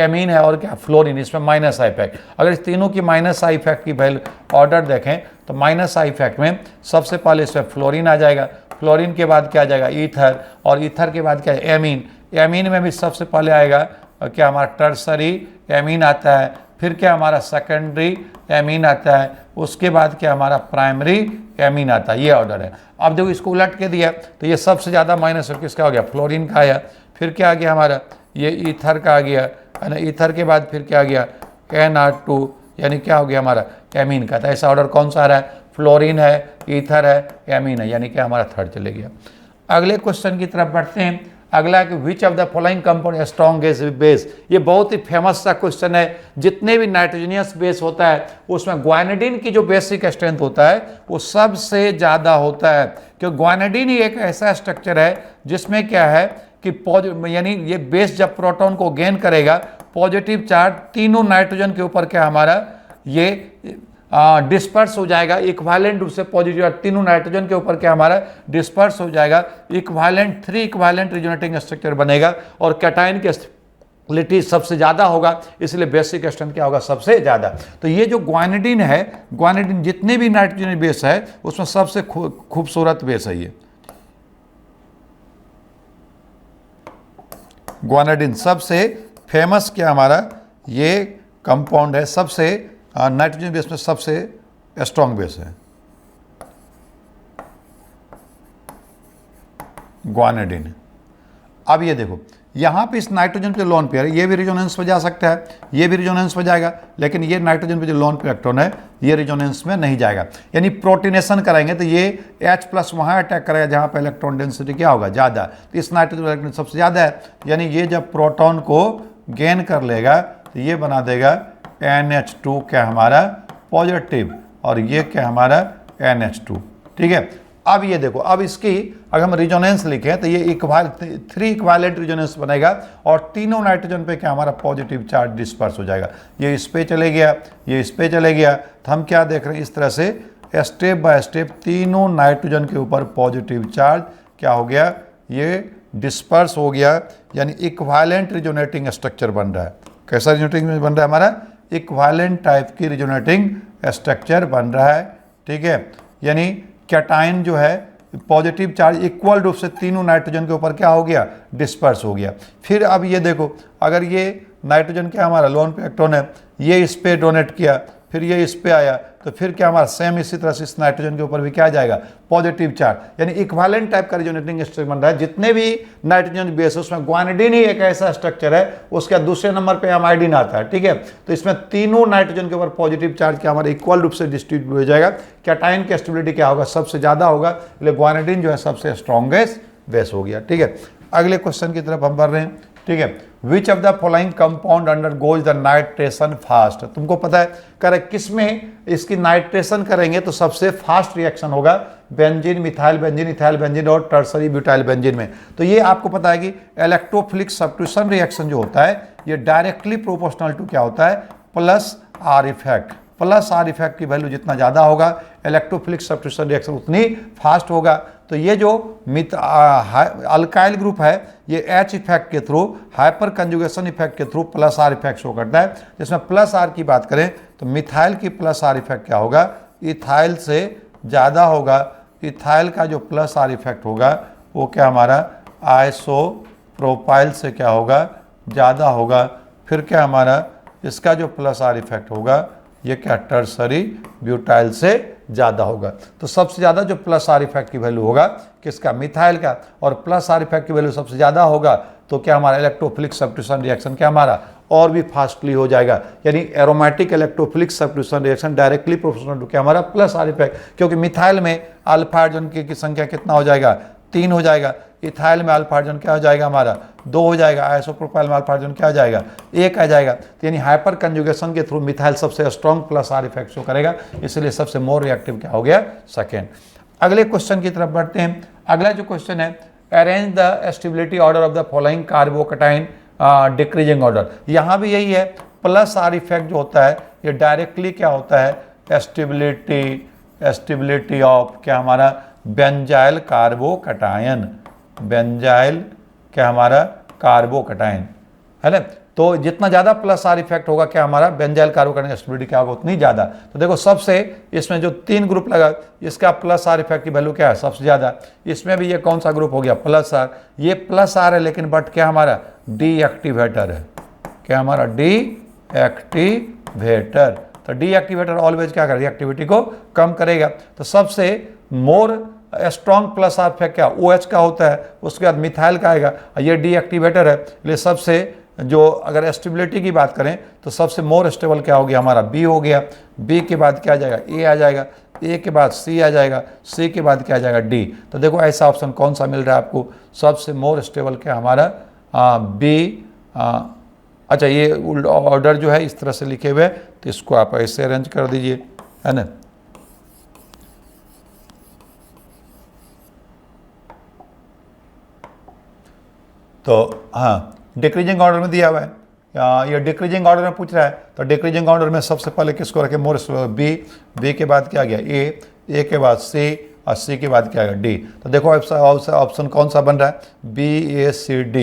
एमीन है और क्या फ्लोरीन, इसमें माइनस आई इफेक्ट। अगर इस तीनों की माइनस आई इफेक्ट की वैल्यू ऑर्डर देखें तो माइनस आई इफेक्ट में सबसे पहले इसमें फ्लोरीन आ जाएगा, फ्लोरीन के बाद क्या आ जाएगा ईथर, और ईथर के बाद क्या है एमीन। एमीन में भी सबसे पहले आएगा क्या हमारा टर्सरी एमीन आता है, फिर क्या हमारा सेकेंडरी एमीन आता है, उसके बाद क्या हमारा प्राइमरी एमीन आता है, ये ऑर्डर है। अब देखो इसको उलट के दिया तो ये सबसे ज़्यादा माइनस किसका हो गया, फ्लोरीन का आया, फिर क्या आ गया हमारा ये ईथर का आ गया है ना, ईथर के बाद फिर क्या आ गया NR2 यानी क्या हो गया हमारा एमीन का। तो ऐसा ऑर्डर कौन सा आ रहा है, फ्लोरीन है, ईथर है, एमीन है, यानी कि हमारा थर्ड चले गया। अगले क्वेश्चन की तरफ बढ़ते हैं। अगला है कि विच of the following compound strongest base. ये बहुत ही फेमस सा क्वेश्चन है। जितने भी नाइट्रोजनियस बेस होता है उसमें ग्वानिडीन की जो बेसिक स्ट्रेंथ होता है वो सबसे ज़्यादा होता है, क्योंकि ग्वानिडीन ही एक ऐसा स्ट्रक्चर है जिसमें क्या है कि यानी ये बेस जब प्रोटॉन को गेन करेगा पॉजिटिव चार्ज तीनों नाइट्रोजन के ऊपर क्या हमारा ये डिस्पर्स हो जाएगा, इक्वालेंट रूप से पॉजिटिव तीनों नाइट्रोजन के ऊपर क्या हमारा डिस्पर्स हो जाएगा, इक्वालेंट 3 इक्वालेंट रिजोनेटिंग स्ट्रक्चर बनेगा और कैटायन की स्टेबिलिटी सबसे ज़्यादा होगा, इसलिए बेसिक स्ट्रेंथ क्या होगा सबसे ज़्यादा। तो ये जो ग्वानिडीन है, ग्वानिडीन जितने भी नाइट्रोजन बेस है उसमें सबसे खूबसूरत बेस है ये ग्वानिडीन। सबसे फेमस क्या हमारा ये कंपाउंड है, सबसे नाइट्रोजन बेस में सबसे स्ट्रॉन्ग बेस है ग्वानिडीन। अब ये देखो यहाँ पे इस नाइट्रोजन पे लोन पेयर है, ये भी रिजोनेंस पे जा सकता है, ये भी रिजोनेंस पे जाएगा, लेकिन ये नाइट्रोजन पे जो लोन पेयर इलेक्ट्रॉन है ये रिजोनेंस में नहीं जाएगा। यानी प्रोटीनेशन कराएंगे तो ये H+ वहाँ अटैक करेगा जहाँ पे इलेक्ट्रॉन डेंसिटी क्या होगा ज़्यादा, तो इस नाइट्रोजन इलेक्ट्रॉन सबसे ज़्यादा है, यानी ये जब प्रोटॉन को गेन कर लेगा तो ये बना देगा NH2 क्या हमारा पॉजिटिव और ये क्या हमारा NH2, ठीक है। अब ये देखो, अब इसकी अगर हम रिजोनेंस लिखें तो ये 3 इक्वालेंट रिजोनेंस बनेगा और तीनों नाइट्रोजन पे क्या हमारा पॉजिटिव चार्ज डिस्पर्स हो जाएगा। ये इस पे चले गया, ये इस पे चले गया, तो हम क्या देख रहे हैं, इस तरह से स्टेप बाय स्टेप तीनों नाइट्रोजन के ऊपर पॉजिटिव चार्ज क्या हो गया, ये डिस्पर्स हो गया, यानी इक्वालेंट रिजोनेटिंग स्ट्रक्चर बन रहा है। कैसा रिजोनेटिंग बन रहा है हमारा, इक्वालेंट टाइप की रिजोनेटिंग स्ट्रक्चर बन रहा है, ठीक है। यानी कैटायन जो है पॉजिटिव चार्ज इक्वल रूप से तीनों नाइट्रोजन के ऊपर क्या हो गया, डिस्पर्स हो गया। फिर अब ये देखो, अगर ये नाइट्रोजन क्या हमारा लोन पे इलेक्ट्रॉन है, ये इस पे डोनेट किया, फिर ये इस पे आया, तो फिर क्या हमारा सेम इसी तरह से इस नाइट्रोजन के ऊपर भी क्या आ जाएगा, पॉजिटिव चार्ज। यानी इक्वालेंट टाइप का रिजोनेटिंग स्ट्रक्चर बन रहा है। जितने भी नाइट्रोजन बेस है उसमें ग्वानिडीन ही एक ऐसा स्ट्रक्चर है, उसके दूसरे नंबर पे एमाइडिन आता है, ठीक है। तो इसमें तीनों नाइट्रोजन के ऊपर पॉजिटिव चार्ज क्या हमारा इक्वल रूप से डिस्ट्रीब्यूट हो जाएगा। कैटायन की स्टेबिलिटी क्या होगा, सबसे ज्यादा होगा, इसलिए ग्वानिडीन जो है सबसे स्ट्रॉन्गेस्ट बेस हो गया, ठीक है। अगले क्वेश्चन की तरफ हम बढ़ रहे हैं, ठीक है। विच of the following compound undergoes the nitration fast. तुमको पता है करेक्ट, किसमें इसकी नाइट्रेशन करेंगे तो सबसे फास्ट रिएक्शन होगा, benzene, methyl benzene, ethyl benzene और टर्सरी ब्यूटाइल बेंजीन में। तो ये आपको पता है कि इलेक्ट्रोफिलिक सब्स्टिट्यूशन रिएक्शन जो होता है ये डायरेक्टली प्रोपोर्शनल टू क्या होता है, plus R effect. Plus R effect की वैल्यू जितना ज़्यादा होगा इलेक्ट्रोफिलिक सब्स्टिट्यूशन रिएक्शन उतनी फास्ट होगा। तो ये जो अल्काइल ग्रुप है ये एच इफेक्ट के थ्रू, हाइपर कंजुगेशन इफेक्ट के through plus R effect show करता है। जिसमें प्लस आर की बात करें तो मिथाइल की प्लस आर इफेक्ट क्या होगा, इथाइल से ज़्यादा होगा। इथाइल का जो प्लस आर इफेक्ट होगा वो क्या हमारा आइसोप्रोपाइल से क्या होगा, ज़्यादा होगा। फिर क्या हमारा इसका जो प्लस आर इफेक्ट होगा ये क्या टर्सरी ब्यूटाइल से ज़्यादा होगा। तो सबसे ज़्यादा जो प्लस आर इफेक्ट की वैल्यू होगा किसका, मिथाइल का, और प्लस आर इफेक्ट की वैल्यू सबसे ज़्यादा होगा तो क्या हमारा इलेक्ट्रोफिलिक सब्स्टिट्यूशन रिएक्शन क्या हमारा और भी फास्टली हो जाएगा। यानी aromatic electrophilic substitution reaction directly proportional to क्या हमारा प्लस आर इफेक्ट, क्योंकि मिथाइल में अल्फा हाइड्रोजन की संख्या कितना हो जाएगा, 3 हो जाएगा। इथाइल में अल्फा हाइड्रोजन क्या हो जाएगा हमारा, 2 हो जाएगा। आइसोप्रोपाइल में अल्फा हाइड्रोजन क्या हो जाएगा, 1 आ जाएगा। तो यानी हाइपर कंजुगेशन के थ्रू मिथाइल सबसे strong plus R effect show करेगा, इसलिए सबसे मोर रिएक्टिव क्या हो गया, सेकेंड। अगले क्वेश्चन की तरफ बढ़ते हैं। अगला जो क्वेश्चन है, arrange the stability order of the following carbocation decreasing order. यहाँ भी यही है, प्लस आर इफेक्ट जो होता है ये डायरेक्टली क्या होता है, स्टेबिलिटी ऑफ क्या हमारा बेंजाइल कार्बोकैटायन, बेंजाइल क्या हमारा कार्बोकैटायन है ना। तो जितना ज़्यादा प्लस आर इफेक्ट होगा क्या हमारा बेंजाइल कार्बोकैटायन स्टेबिलिटी क्या होगा उतनी ज़्यादा। तो देखो सबसे इसमें जो 3 ग्रुप लगा इसका प्लस आर इफेक्ट की वैल्यू क्या है, सबसे ज़्यादा। इसमें भी ये कौन सा ग्रुप हो गया, प्लस आर। ये प्लस आर है लेकिन बट क्या हमारा डी एक्टिवेटर है, क्या हमारा डी एक्टिवेटर। तो डी एक्टिवेटर ऑलवेज क्या करेगा, रिएक्टिविटी को कम करेगा। तो सबसे more strong plus R effect क्या OH का होता है, उसके बाद मिथाइल का आएगा, ये डी एक्टिवेटर है। इसलिए सबसे जो अगर स्टेबिलिटी की बात करें तो सबसे मोर स्टेबल क्या हो गया हमारा बी हो गया। बी के बाद क्या आ जाएगा, ए आ जाएगा, ए के बाद सी आ जाएगा, सी के बाद क्या आ जाएगा डी। तो देखो ऐसा ऑप्शन कौन सा मिल रहा है आपको, सबसे मोर स्टेबल क्या हमारा बी। अच्छा ये ऑर्डर जो है इस तरह से लिखे हुए तो इसको आप ऐसे अरेंज कर दीजिए, है ना। तो हाँ डिक्रीजिंग ऑर्डर में दिया हुआ है, ये डिक्रीजिंग ऑर्डर में पूछ रहा है। तो डिक्रीजिंग ऑर्डर में सबसे पहले किसको रखें, मोर बी, बी के बाद क्या गया ए के बाद सी और सी के बाद क्या गया डी। तो देखो ऑप्शन कौन सा बन रहा है, BACD,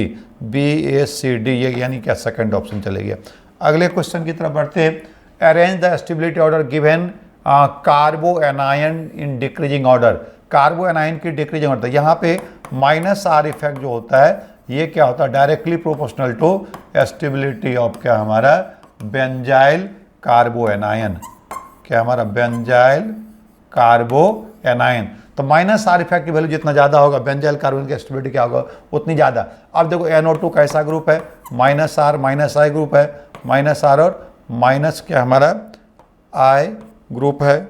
BACD, ये यानी क्या सेकंड ऑप्शन चले गया। अगले क्वेश्चन की तरफ बढ़ते हैं। Arrange the stability order given कार्बो anion in decreasing order. कार्बो anion की डिक्रीजिंग ऑर्डर, यहाँ पे माइनस आर इफेक्ट जो होता है ये क्या होता है, directly proportional to stability of क्या हमारा बेंजाइल कार्बो एनायन, क्या हमारा बेंजाइल कार्बो एनायन। तो माइनस आर इफेक्ट की वैल्यू जितना ज़्यादा होगा बेंजाइल कार्बन की स्टेबिलिटी क्या होगा उतनी ज़्यादा। अब देखो NO2 कैसा ग्रुप है, minus R minus I group है, माइनस आर और माइनस क्या हमारा आई ग्रुप है,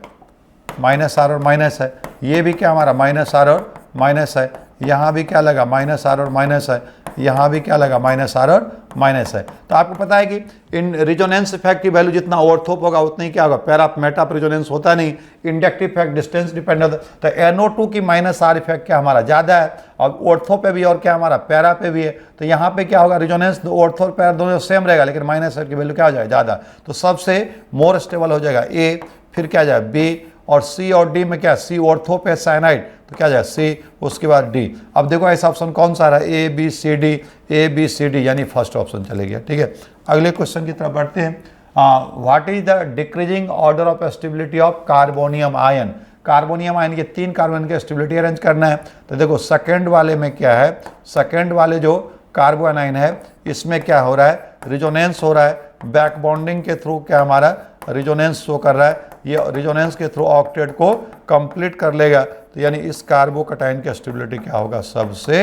माइनस आर और माइनस है। ये भी क्या हमारा माइनस आर और माइनस है, यहाँ भी क्या लगा माइनस आर और माइनस है। यहाँ भी क्या लगा -R और माइनस है। तो आपको पता है कि इन रिजोनेंस इफेक्ट की वैल्यू जितना ऑर्थोप होगा उतना ही क्या होगा, पैरा मेटा रिजोनेंस होता नहीं, इंडक्टिव इफेक्ट डिस्टेंस डिपेंड होता है। तो NO2 की -R इफेक्ट क्या हमारा ज़्यादा है, और ऑर्थो पे भी और क्या हमारा पैरा पे भी है। तो यहाँ पे क्या होगा, रिजोनेंस ऑर्थो और पैरा दोनों सेम रहेगा, लेकिन -R की वैल्यू क्या हो जाएगा, ज़्यादा। तो सबसे मोर स्टेबल हो जाएगा A, फिर क्या जाएगा B, और C और D में क्या, C ऑर्थो पे साइनाइड, तो क्या जाएगा C, उसके बाद D। अब देखो ऐसा ऑप्शन कौन सा रहा है, A B C D, यानी फर्स्ट ऑप्शन चले गया। ठीक है, अगले क्वेश्चन की तरफ बढ़ते हैं। What is the decreasing order of stability of carbonium ion. Carbonium ion के 3 कार्बन की स्टेबिलिटी अरेंज करना है। तो देखो सेकेंड वाले में क्या है, सेकेंड वाले जो कार्बन आयन है इसमें क्या हो रहा है, रिजोनेंस हो रहा है, बैक बॉन्डिंग के थ्रू क्या हमारा रिजोनेंस शो कर रहा है, ये रिजोनेंस के थ्रू ऑक्टेट को कंप्लीट कर लेगा। तो यानी इस कार्बोकटाइन की स्टेबिलिटी क्या होगा, सबसे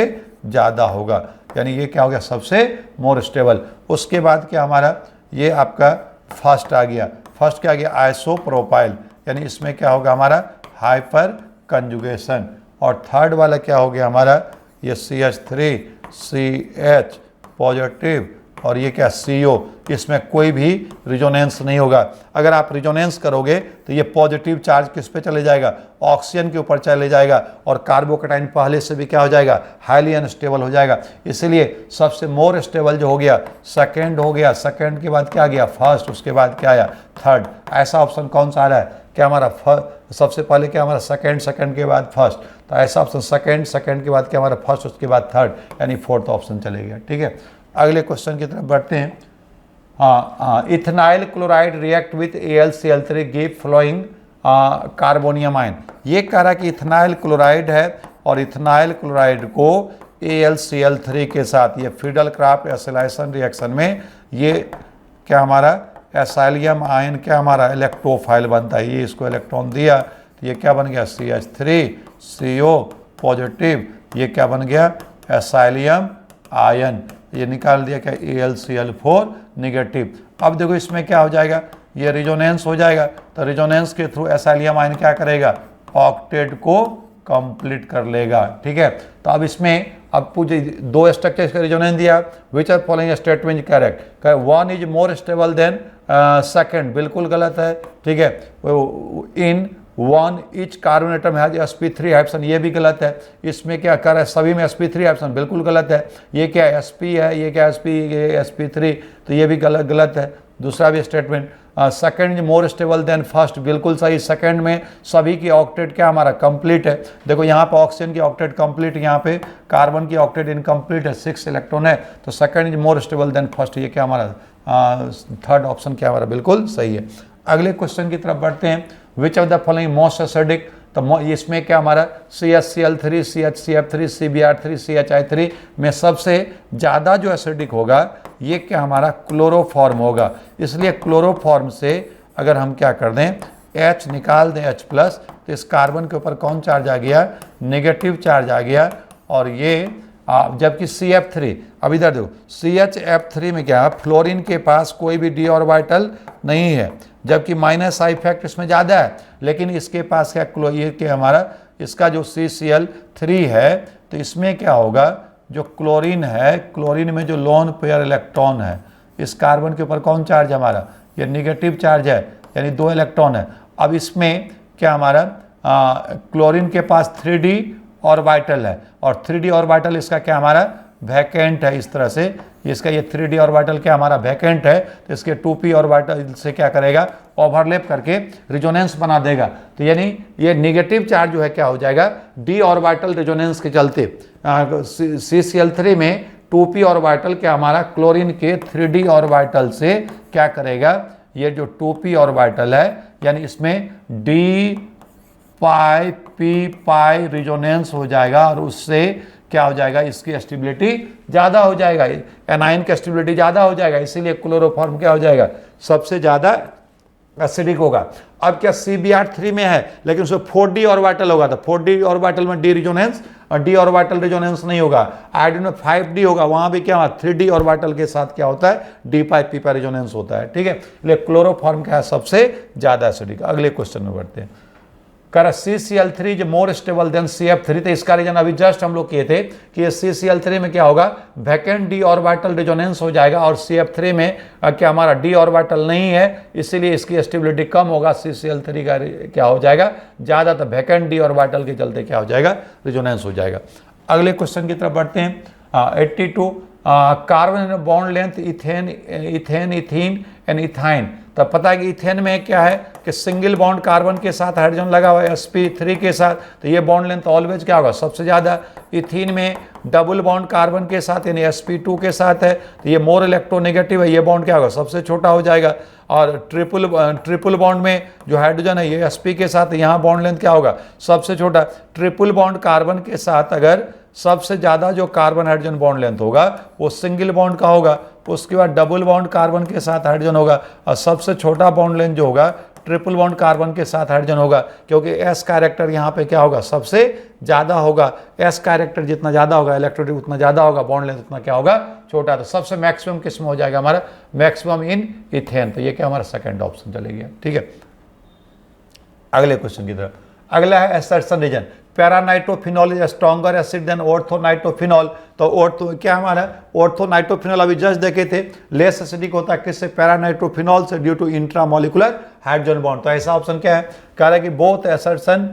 ज़्यादा होगा, यानी ये क्या हो गया, सबसे मोर स्टेबल। उसके बाद क्या हमारा, ये आपका फर्स्ट आ गया, फर्स्ट क्या आ गया, आइसोप्रोपाइल, यानी इसमें क्या होगा हमारा हाइपर कंजुगेशन। और थर्ड वाला क्या हो गया हमारा, ये CH3 CH पॉजिटिव, और ये क्या CO, इसमें कोई भी रिजोनेंस नहीं होगा। अगर आप रिजोनेंस करोगे तो ये पॉजिटिव चार्ज किस पे चले जाएगा, ऑक्सीजन के ऊपर चले जाएगा, और कार्बोकटाइन पहले से भी क्या हो जाएगा, हाईली अनस्टेबल हो जाएगा। इसलिए सबसे मोर स्टेबल जो हो गया सेकेंड हो गया, सेकेंड के बाद क्या आ गया फर्स्ट, उसके बाद क्या आया थर्ड। ऐसा ऑप्शन कौन सा आ रहा है, क्या हमारा सबसे पहले क्या हमारा सेकेंड, सेकेंड के बाद फर्स्ट, तो ऐसा ऑप्शन सेकेंड, सेकेंड के बाद क्या हमारा फर्स्ट, उसके बाद थर्ड, यानी फोर्थ ऑप्शन चले गया। ठीक है, अगले क्वेश्चन की तरफ बढ़ते हैं। Ethanoyl chloride react with AlCl3 give following carbonium ion. ये कह रहा है कि इथेनाइल क्लोराइड है, और इथेनाइल क्लोराइड को AlCl3 के साथ ये फिडल-क्राफ्ट एसिलेशन रिएक्शन में ये क्या हमारा एसाइलियम आयन क्या हमारा इलेक्ट्रोफाइल बनता है, ये इसको इलेक्ट्रॉन दिया तो ये क्या बन गया CH3 CO पॉजिटिव, ये क्या बन गया एसाइलियम आयन, ये निकाल दिया क्या AlCl4 नेगेटिव। अब देखो इसमें क्या हो जाएगा, ये रिजोनेंस हो जाएगा, तो रिजोनेंस के थ्रू एसाइलियम आयन क्या करेगा, ऑक्टेट को कंप्लीट कर लेगा। ठीक है, तो अब इसमें अब पूछे 2 स्ट्रक्चर इसका रिजोनेंस दिया, which are following statement correct, one is more stable than second, बिल्कुल गलत है। ठीक है, in one each carbon atom has sp3 hydrogen, ये भी गलत है। इसमें क्या कर रहा है, सभी में sp3 हाइड्रोजन, बिल्कुल गलत है। ये क्या है sp है, ये क्या sp, ये sp3, तो ये भी गलत है। दूसरा भी statement second is more stable then first, बिल्कुल सही। सेकेंड में सभी की ऑक्टेट क्या हमारा कंप्लीट है। देखो यहाँ पे ऑक्सीजन की ऑक्टेट कंप्लीट, यहाँ पे कार्बन की ऑक्टेट इनकम्प्लीट है, 6 इलेक्ट्रॉन है, तो second is more stable then first, ये क्या हमारा थर्ड ऑप्शन क्या हमारा बिल्कुल सही है। अगले क्वेश्चन की तरफ बढ़ते हैं। Which of the following most acidic, तो इसमें क्या हमारा CHCl3 CHCF3 CBr3 CHI3 में सबसे ज़्यादा जो एसिडिक होगा ये क्या हमारा क्लोरोफॉर्म होगा। इसलिए क्लोरोफॉर्म से अगर हम क्या कर दें H निकाल दें H+, तो इस कार्बन के ऊपर कौन चार्ज आ गया, नेगेटिव चार्ज आ गया। और ये जबकि CF3, अब इधर देखो CHF3 में क्या है, फ्लोरीन के पास कोई भी d ऑर्बिटल नहीं है, जबकि माइनस आई इफेक्ट इसमें ज़्यादा है, लेकिन इसके पास क्या ये कि हमारा इसका जो CCl3 है, तो इसमें क्या होगा, जो क्लोरीन है, क्लोरीन में जो लोन पेयर इलेक्ट्रॉन है, इस कार्बन के ऊपर कौन चार्ज हमारा, ये नेगेटिव चार्ज है, यानी 2 इलेक्ट्रॉन है। अब इसमें क्या हमारा क्लोरीन के पास 3d ऑर्बिटल है, और 3d ऑर्बिटल इसका क्या हमारा वैकेंट है। इस तरह से इसका ये 3d ऑर्बिटल क्या हमारा वैकेंट है, तो इसके 2p ऑर्बिटल से क्या करेगा, ओवरलैप करके रिजोनेंस बना देगा। तो यानी ये नेगेटिव चार्ज जो है क्या हो जाएगा, d ऑर्बिटल रिजोनेंस के चलते CCl3 में 2p ऑर्बिटल क्या हमारा क्लोरीन के 3d ऑर्बिटल से क्या करेगा, ये जो 2p ऑर्बिटल है, यानी इसमें d पाई p पाई रिजोनेंस हो जाएगा, और उससे क्या हो जाएगा, इसकी स्टेबिलिटी ज़्यादा हो जाएगा, एनाइन की स्टेबिलिटी ज़्यादा हो जाएगा, इसीलिए क्लोरोफॉर्म क्या हो जाएगा, सबसे ज़्यादा एसिडिक होगा। अब क्या CBr3 में है, लेकिन उसमें 4d ऑर्बिटल होगा, तो 4d ऑर्बिटल में d रिजोनेंस, और d ऑर्बिटल रिजोनेंस नहीं होगा। आयोडीन में 5d होगा, वहाँ भी क्या होगा, 3d ऑर्बिटल के साथ क्या होता है, d पाई p पाई रिजोनेंस होता है। ठीक है, इसलिए क्लोरोफॉर्म क्या है, सबसे ज़्यादा एसिडिक। अगले क्वेश्चन में बढ़ते हैं। कर CCl3 is more stable then CF3। तो इसका रीजन अभी जस्ट हम लोग किए थे कि CCl3 में क्या होगा, वैकेंट डी ऑर्बिटल रिजोनेंस हो जाएगा और CF3 में क्या हमारा डी ऑर्बिटल नहीं है, इसीलिए इसकी स्टेबिलिटी कम होगा। CCl3 का क्या हो जाएगा, ज़्यादा, तो वैकेंट डी ऑर्बिटल के चलते क्या हो जाएगा, रिजोनेंस हो जाएगा। अगले क्वेश्चन की तरफ बढ़ते हैं। 82 carbon bond length ethane ethene and ethyne. तो पता है कि इथेन में क्या है कि सिंगल बॉन्ड कार्बन के साथ हाइड्रोजन लगा हुआ है sp3 के साथ, तो ये बॉन्ड लेंथ ऑलवेज क्या होगा, सबसे ज़्यादा। इथीन में डबल बॉन्ड कार्बन के साथ यानी sp2 के साथ है, तो ये मोर इलेक्ट्रोनेगेटिव है, ये बॉन्ड क्या होगा, सबसे छोटा हो जाएगा। और ट्रिपल बॉन्ड में जो हाइड्रोजन है ये sp के साथ, यहाँ बॉन्ड लेंथ क्या होगा, सबसे छोटा। ट्रिपल बॉन्ड कार्बन के साथ अगर सबसे ज़्यादा जो कार्बन हाइड्रोजन बॉन्ड लेंथ होगा वो सिंगल बॉन्ड का होगा, उसके बाद डबल बॉन्ड कार्बन के साथ हाइड्रोजन होगा, और सबसे छोटा बॉन्ड लेंथ जो होगा ट्रिपल बॉन्ड कार्बन के साथ हाइड्रोजन होगा, क्योंकि एस कैरेक्टर यहाँ पे क्या होगा, सबसे ज़्यादा होगा। एस कैरेक्टर जितना ज़्यादा होगा, इलेक्ट्रोनेगेटिव उतना ज़्यादा होगा, बॉन्ड लेंथ उतना क्या होगा, छोटा। तो सबसे मैक्सिमम किस में हो जाएगा हमारा, मैक्सिमम इन इथेन। तो ये क्या हमारा सेकेंड ऑप्शन चलेगी, ठीक है। अगले क्वेश्चन की तरफ, अगला है assertion reason. Paranitrophenol is stronger acid than orthonitrophenol. तो ऑर्थो क्या हमारा, ऑर्थोनाइट्रोफिनॉल अभी जस्ट देखे थे, लेस एसिडिक होता है किससे, पैरानाइट्रोफिनॉल से, due to intramolecular hydrogen bond. तो ऐसा ऑप्शन क्या है, कह रहा है कि both assertion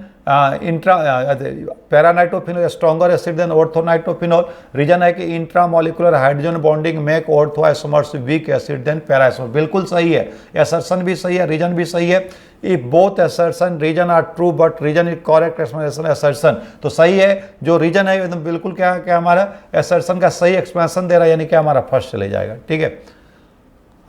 paranitrophenol stronger acid than orthonitrophenol. Reason है कि intramolecular hydrogen bonding make orthoisomers weak acid than paraisomer. बिल्कुल सही है, एसर्शन भी सही है, रीजन भी सही है। If both assertion reason are true but reason is correct explanation assertion, तो सही है, जो रीजन है एकदम बिल्कुल क्या क्या हमारा एसर्शन का सही एक्सप्लेनेशन दे रहा है, यानी क्या हमारा फर्स्ट चले जाएगा, ठीक है।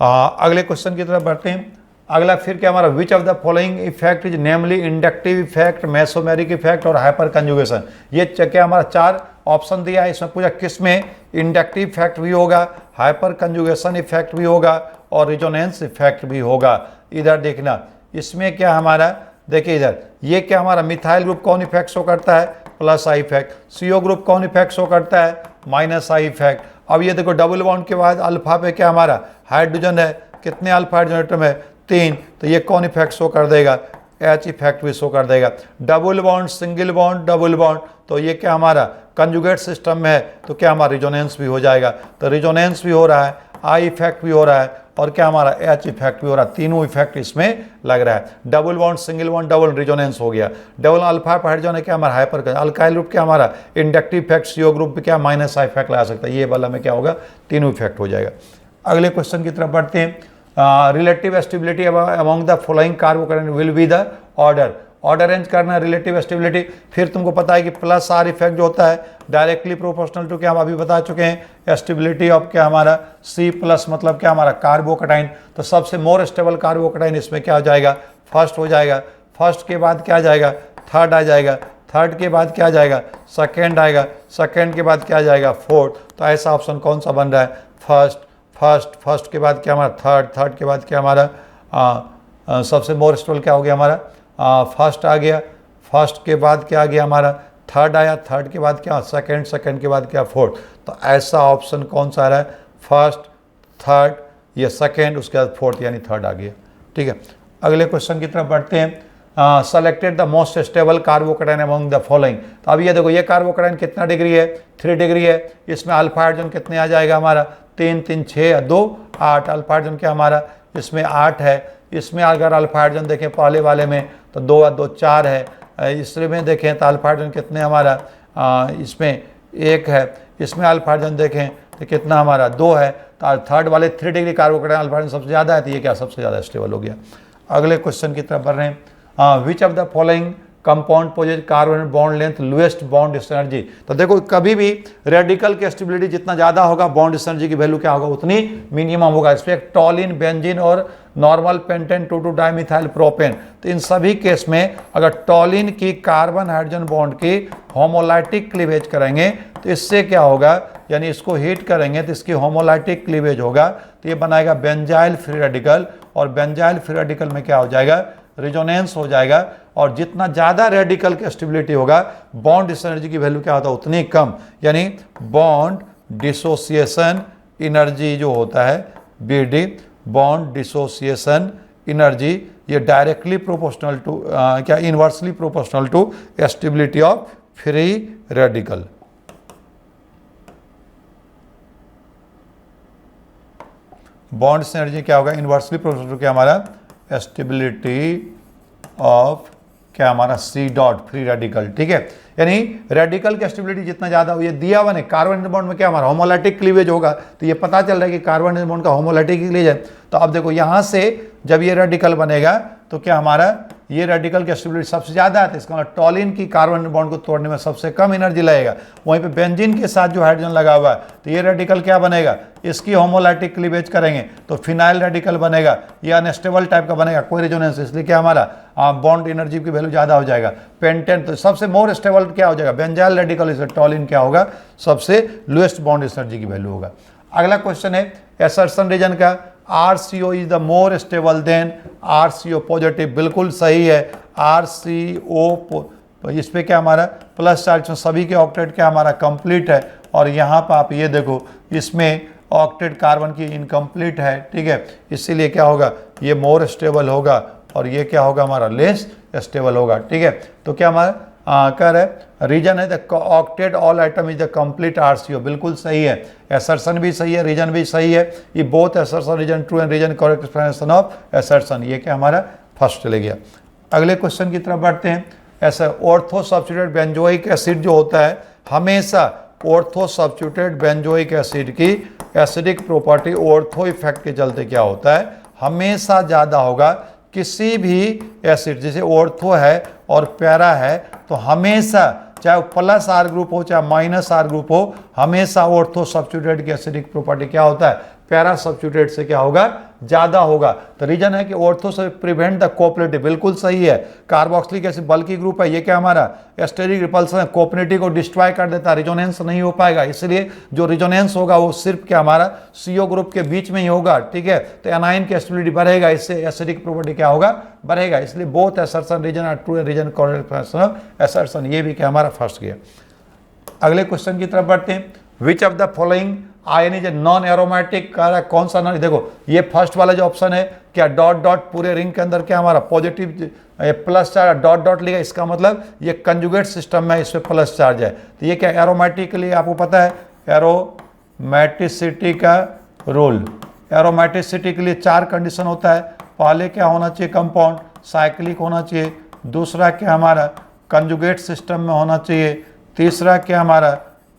अगले क्वेश्चन की तरफ बढ़ते हैं। अगला फिर क्या हमारा, विच of the following effect is namely inductive effect, mesomeric effect और हाइपर कंजुगेशन। ये क्या हमारा चार ऑप्शन दिया है, इसमें पूछा किस में इंडक्टिव इफेक्ट भी होगा, हाइपर कंजुगेशन इफेक्ट भी होगा और रिजोनेंस इफेक्ट भी होगा। इधर देखना, इसमें क्या हमारा, देखिए इधर ये क्या हमारा मिथाइल ग्रुप कौन इफेक्ट शो करता है, plus I effect. CO group कौन इफेक्ट शो करता है, माइनस आई इफेक्ट। अब ये देखो डबल बॉन्ड के बाद अल्फा पे क्या हमारा हाइड्रोजन है, कितने अल्फा हाइड्रोजन एटम है, 3, तो ये कौन इफेक्ट शो कर देगा, H इफेक्ट भी शो कर देगा। Double bond, single bond, double bond, तो ये क्या हमारा कंजुगेट सिस्टम में है, तो क्या हमारा रिजोनेंस भी हो जाएगा। तो रिजोनेंस भी हो रहा है, आई इफेक्ट भी हो रहा है और क्या हमारा H इफेक्ट भी हो रहा है, तीनों इफेक्ट इसमें लग रहा है। Double bond, single bond, double, resonance हो गया। डबल अल्फा हाइड्रोजन है क्या हमारा हाइपर, अल्काइल ग्रुप क्या हमारा इंडक्टिव इफेक्ट, CO ग्रुप भी क्या माइनस आई इफेक्ट लगा सकता है, ये वाला में क्या होगा, तीनों इफेक्ट हो जाएगा। अगले क्वेश्चन की तरफ बढ़ते हैं। Relative stability among the following carbocation will be the order. Order range करना है रिलेटिव स्टेबिलिटी। फिर तुमको पता है कि प्लस आर इफेक्ट जो होता है डायरेक्टली प्रोपोर्शनल टू क्या हम अभी बता चुके हैं, स्टेबिलिटी ऑफ क्या हमारा C प्लस, मतलब क्या हमारा कार्बोकैटायन। तो सबसे मोर स्टेबल कार्बोकैटायन इसमें क्या हो जाएगा, फर्स्ट हो जाएगा। फर्स्ट के बाद क्या आ जाएगा, थर्ड आ जाएगा। थर्ड के बाद क्या आ जाएगा, सेकेंड आएगा। सेकेंड के बाद क्या आ जाएगा, फोर्थ। तो ऐसा ऑप्शन कौन सा बन रहा है, फर्स्ट। फर्स्ट के बाद क्या हमारा थर्ड, थर्ड के बाद क्या हमारा सबसे मोर स्टेबल क्या हो गया हमारा, फर्स्ट आ गया। फर्स्ट के बाद क्या आ गया हमारा, थर्ड आया। थर्ड के बाद क्या, सेकंड। सेकंड के बाद क्या, फोर्थ। तो ऐसा ऑप्शन कौन सा आ रहा है, फर्स्ट, थर्ड, ये सेकंड, उसके बाद फोर्थ, यानी थर्ड आ गया, ठीक है। अगले क्वेश्चन की तरफ बढ़ते हैं। Selected the most stable carbocation among the following. तो अब ये देखो, ये कार्बोकैटायन कितना डिग्री है, 3 डिग्री है। इसमें अल्फा हाइड्रोजन कितने आ जाएगा हमारा, 3 3 6 2 8। अल्फा हाइड्रोजन क्या हमारा इसमें 8 है। इसमें अगर अल्फा हाइड्रोजन देखें पहले वाले में तो 2 और 2 4 है। इसमें में देखें तो अल्फा हाइड्रोजन कितने हमारा, इसमें 1 है। इसमें अल्फा हाइड्रोजन देखें तो कितना हमारा 2 है। तो थर्ड वाले 3 डिग्री कार्बोकैटायन अल्फा हाइड्रोजन सबसे ज़्यादा है, तो ये क्या सबसे ज़्यादा स्टेबल हो गया। अगले क्वेश्चन की तरफ बढ़ रहे हैं। Which of the following compound possesses carbon bond length lowest bond energy. तो देखो कभी भी रेडिकल की स्टेबिलिटी जितना ज़्यादा होगा बॉन्ड एनर्जी की वैल्यू क्या होगा उतनी मिनिमम होगा। इसमें टॉलिन, बेंजीन और नॉर्मल पेंटेन 2,2 डाइमिथाइल प्रोपेन। तो इन सभी केस में अगर टॉलिन की कार्बन हाइड्रोजन बॉन्ड की होमोलाइटिक क्लीवेज करेंगे तो इससे क्या होगा, यानी इसको हीट करेंगे तो इसकी होमोलाइटिक क्लीवेज होगा, तो ये बनाएगा बेंजाइल फ्री रेडिकल। और बेंजाइल फ्री रेडिकल में क्या हो जाएगा, रिजोनेंस हो जाएगा। और जितना ज़्यादा रेडिकल की स्टेबिलिटी होगा बॉन्ड एनर्जी की वैल्यू क्या होता है उतनी कम, यानी बॉन्ड डिसोसिएशन एनर्जी जो होता है BD, बॉन्ड डिसोसिएशन एनर्जी ये डायरेक्टली प्रोपोर्शनल टू क्या inversely proportional to stability of free radical. Bonds energy क्या होगा, इनवर्सली प्रोपोर्शनल टू क्या हमारा स्टेबिलिटी ऑफ क्या हमारा सी डॉट फ्री रेडिकल। ठीक है, यानी रेडिकल की स्टेबिलिटी जितना ज़्यादा हो, ये दिया हुआ नहीं, कार्बन बॉन्ड में क्या हमारा होमोलाइटिक क्लीवेज होगा, तो ये पता चल रहा है कि कार्बन बॉन्ड का होमोलाइटिक क्लीवेज है। तो अब देखो यहाँ से जब ये रेडिकल बनेगा तो क्या हमारा ये रेडिकल की स्टेबिलिटी सबसे ज़्यादा है, तो इसका मतलब टॉलिन की कार्बन बॉन्ड को तोड़ने में सबसे कम एनर्जी लगेगा। वहीं पे बेंजीन के साथ जो हाइड्रोजन लगा हुआ है, तो ये रेडिकल क्या बनेगा, इसकी होमोलाइटिक क्लीवेज करेंगे तो फिनाइल रेडिकल बनेगा, ये अनस्टेबल टाइप का बनेगा, कोई रेजोनेंस, इसलिए क्या हमारा बॉन्ड एनर्जी की वैल्यू ज़्यादा हो जाएगा। पेंटेन तो सबसे मोर स्टेबल क्या हो जाएगा, बेंजाइल रेडिकल, इससे टॉलिन क्या होगा, सबसे लोएस्ट बॉन्ड एनर्जी की वैल्यू होगा। अगला क्वेश्चन है एसर्शन रीजन का, RCO is the more stable then RCO positive, बिल्कुल सही है। RCO इस पे क्या हमारा प्लस चार्ज, सभी के ऑक्टेट क्या हमारा कंप्लीट है, और यहाँ पर आप ये देखो इसमें ऑक्टेट कार्बन की इनकम्प्लीट है। ठीक है, इसीलिए क्या होगा, ये मोर स्टेबल होगा और ये क्या होगा हमारा लेस स्टेबल होगा। ठीक है, तो क्या हमारा कर है रीजन है the octet all item is the complete RCO, बिल्कुल सही है। एसर्शन भी सही है, रीजन भी सही है, ये both assertion reason true and reason correct explanation of assertion, ये क्या हमारा फर्स्ट चले गया। अगले क्वेश्चन की तरफ बढ़ते हैं। ऐसा ऑर्थो सब्स्टिट्यूटेड बेंजोइक एसिड जो होता है, हमेशा ऑर्थो सब्स्टिट्यूटेड बेंजोइक एसिड की एसिडिक प्रॉपर्टी ऑर्थो इफेक्ट के चलते क्या होता है, हमेशा ज़्यादा होगा। किसी भी एसिड जैसे ऑर्थो है और पैरा है, तो हमेशा चाहे वो प्लस R ग्रुप हो चाहे माइनस R ग्रुप हो, हमेशा ऑर्थो सब्स्टिट्यूटेड की एसिडिक प्रॉपर्टी क्या होता है, पैरा सब्स्टिट्यूटेड से क्या होगा, ज़्यादा होगा। तो रीजन है कि ऑर्थो से प्रिवेंट द कोऑपरेटिव, बिल्कुल सही है। कार्बोक्सिलिक एसिड बल्कि ग्रुप है, ये क्या हमारा एस्टेरिक रिपल्सन है, कोऑपरेटिव को डिस्ट्रॉय कर देता है, रिजोनेंस नहीं हो पाएगा, इसलिए जो रिजोनेंस होगा वो सिर्फ क्या हमारा CO ग्रुप के बीच में ही होगा। ठीक है, तो एनाइन की स्टेबिलिटी बढ़ेगा, इससे एसिडिक प्रॉपर्टी क्या होगा, बढ़ेगा। इसलिए बोथ एसर्शन रीजन और ट्रू रीजन करेक्ट एसर्शन, ये भी क्या हमारा फर्स्ट गया। अगले क्वेश्चन की तरफ बढ़ते हैं। Which of the following ion is a non aromatic, कौन सा नॉन, देखो ये फर्स्ट वाला जो ऑप्शन है, क्या डॉट डॉट पूरे रिंग के अंदर क्या हमारा positive plus charge dot dot लिखा, इसका मतलब ये कंजुगेट सिस्टम में इस पर प्लस चार्ज है, तो ये क्या एरोमेटिक के लिए आपको पता है एरोमेटिसिटी का रूल। एरोमेटिसिटी के लिए 4 कंडीशन होता है, पहले क्या होना चाहिए, कंपाउंड साइक्लिक होना चाहिए, दूसरा क्या हमारा कंजुगेट सिस्टम में होना चाहिए, तीसरा क्या हमारा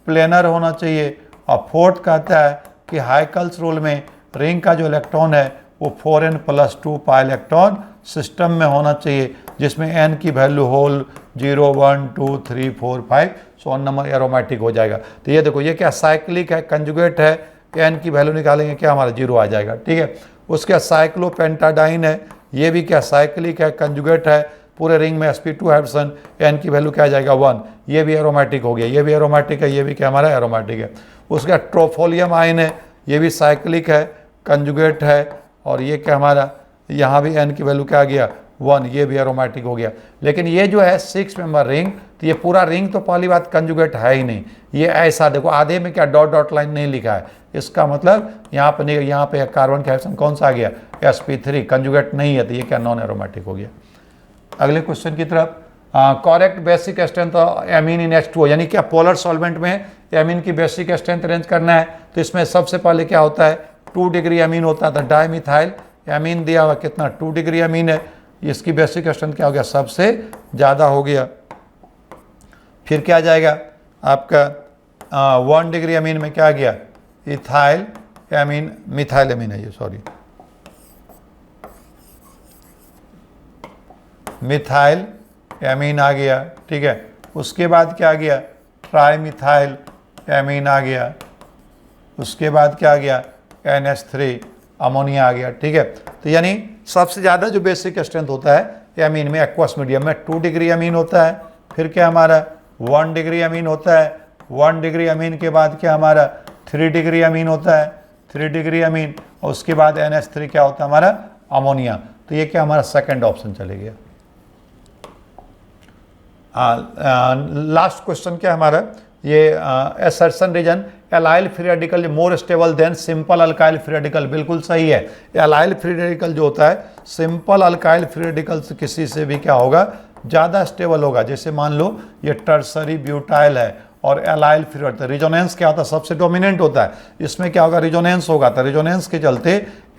प्लेनर होना चाहिए, और फोर्थ कहता है कि हाइकल्स रूल में रिंग का जो इलेक्ट्रॉन है वो 4n+2 पाई इलेक्ट्रॉन सिस्टम में होना चाहिए, जिसमें n की वैल्यू होल 0 1 2 3 4 5 1 नंबर एरोमेटिक हो जाएगा। तो ये देखो ये क्या साइक्लिक है, कंजुगेट है, n की वैल्यू निकालेंगे क्या हमारा 0 आ जाएगा। ठीक है, उसके साइक्लोपेंटाडाइन है, ये भी क्या साइक्लिक है, कंजुगेट है, पूरे रिंग में sp2 हाइड्रोजन, n की वैल्यू क्या आ जाएगा 1, ये भी एरोमेटिक हो गया, ये भी एरोमेटिक है, ये भी क्या हमारा एरोमेटिक है। उसका ट्रोफोलियम आयन है, ये भी साइक्लिक है, कंजुगेट है, और ये क्या हमारा यहाँ भी n की वैल्यू क्या आ गया 1, ये भी एरोमेटिक हो गया। लेकिन ये जो है 6 मेंबर रिंग, तो ये पूरा रिंग तो पहली बात कंजुगेट है ही नहीं, ये ऐसा देखो आधे में क्या डॉट डॉट लाइन नहीं लिखा है, इसका मतलब यहाँ पर नहीं, यहाँ पे कार्बन का हाइड्रोजन कौन सा आ गया sp3, कंजुगेट नहीं है, तो ये क्या नॉन एरोमेटिक हो गया। अगले क्वेश्चन की तरफ, करेक्ट बेसिक स्ट्रेंथ एमीन इन H2O, यानी क्या पोलर सॉल्वेंट में एमीन की बेसिक स्ट्रेंथ अरेंज करना है, तो इसमें सबसे पहले क्या होता है 2 डिग्री एमीन होता है, तो डाइमिथाइल एमीन दिया हुआ कितना 2 डिग्री एमीन है, इसकी बेसिक स्ट्रेंथ क्या हो गया, सबसे ज़्यादा हो गया। फिर क्या आ जाएगा आपका 1 डिग्री एमीन में क्या आ गया, इथाइल एमीन, मिथाइल एमीन है ये, सॉरी मिथाइल एमीन आ गया। ठीक है, उसके बाद क्या आ गया, ट्राईमिथाइल एमीन आ गया, उसके बाद क्या आ गया NH3 अमोनिया आ गया। ठीक है, तो यानी सबसे ज़्यादा जो बेसिक स्ट्रेंथ होता है एमीन में, एक्वस मीडियम में 2 डिग्री एमीन होता है, फिर क्या हमारा 1 डिग्री एमीन होता है, 1 डिग्री एमीन के बाद क्या हमारा 3 डिग्री एमीन होता है, 3 डिग्री एमीन, और उसके बाद NH3 क्या होता है हमारा अमोनिया। तो ये क्या हमारा सेकंड ऑप्शन चले गया। लास्ट क्वेश्चन क्या हमारा, ये assertion reason allyl free radical more stable than simple alkyl free radical, बिल्कुल सही है। एलाइल फ्री रेडिकल जो होता है सिंपल अल्काइल फ्री रेडिकल से किसी से भी क्या होगा, ज़्यादा स्टेबल होगा। जैसे मान लो ये टर्सरी ब्यूटाइल है और एलाइल फ्री होता है, रिजोनेंस क्या होता है, सबसे डोमिनेंट होता है, इसमें क्या होगा, रिजोनेंस होगा। तो रिजोनेंस के चलते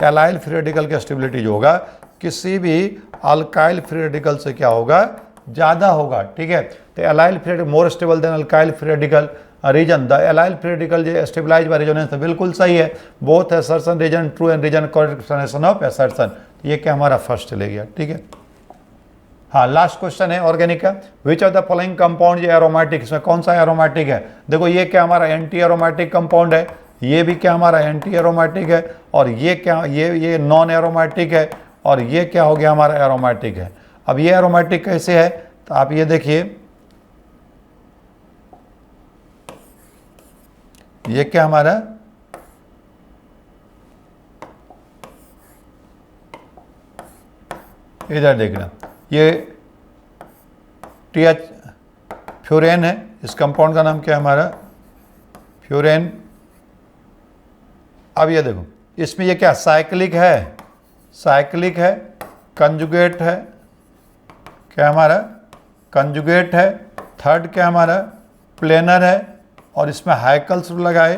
एलाइल फ्री रेडिकल की स्टेबिलिटी जो होगा किसी भी अल्काइल फ्री रेडिकल से क्या होगा, ज़्यादा होगा। ठीक है, तो allyl free radical more stable than alkyl free radical reason the allyl free radical जो स्टेबलाइज बाय रिजोनेंस, बिल्कुल सही है। Both assertion reason true and reason correct explanation of assertion, ये क्या हमारा फर्स्ट चले गया। ठीक है, हाँ लास्ट क्वेश्चन है ऑर्गेनिक का, विच ऑफ द फॉलोइंग कंपाउंड ये एरोमेटिक, इसमें कौन सा एरोमेटिक है। देखो ये क्या हमारा एंटी एरोमेटिक कंपाउंड है, ये भी क्या हमारा एंटी एरोमेटिक है, और ये क्या, ये नॉन एरोमेटिक है, और ये क्या हो गया हमारा एरोमेटिक है। अब ये एरोमेटिक कैसे है, तो आप ये देखिए, ये क्या हमारा, इधर देखना, ये TH फ्यूरेन है, इस कंपाउंड का नाम क्या है हमारा, फ्यूरेन। अब ये देखो इसमें ये क्या साइक्लिक है, साइक्लिक है, कंजुगेट है, क्या हमारा कंजुगेट है, थर्ड क्या हमारा प्लेनर है, और इसमें हाइकल्स लगाए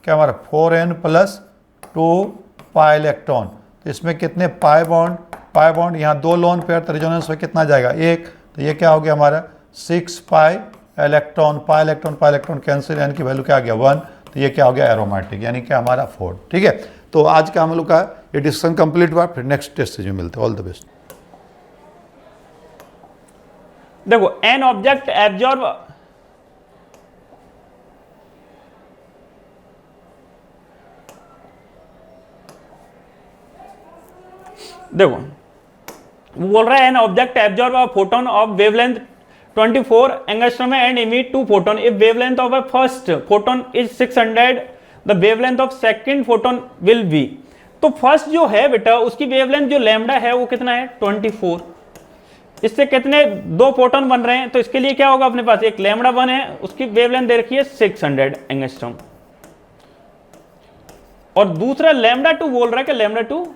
क्या हमारा 4n+2 पाई इलेक्ट्रॉन। तो इसमें कितने पाई बॉन्ड, यहाँ 2 लोन पेयर, तो रिजोनेंस में कितना जाएगा 1, तो ये क्या हो गया हमारा 6 पाई इलेक्ट्रॉन कैंसिल, यानी कि वैल्यू क्या आ गया 1, तो ये क्या हो गया एरोमेटिक, यानी कि हमारा 4। ठीक है, तो आज का हम लोग का ये डिस्कशन कंप्लीट हुआ, फिर नेक्स्ट टेस्ट में मिलते हैं। All the best. देखो एन ऑब्जेक्ट एब्जॉर्ब, देखो वो बोल रहा है an object absorb a photon of wavelength 24 angstrom and emit 2 photon if wavelength of a first photon is 600 the wavelength of second photon will be. तो first जो है बेटा उसकी वेवलेंथ जो लैम्डा है वो कितना है 24, इससे कितने 2 फोटोन बन रहे हैं, तो इसके लिए क्या होगा अपने पास एक लैम्डा 1 है, उसकी वेवलेंथ दे रखी है 600 एंगस्ट्रॉम, और दूसरा लैम्डा 2 बोल रहा है कि लैम्डा 2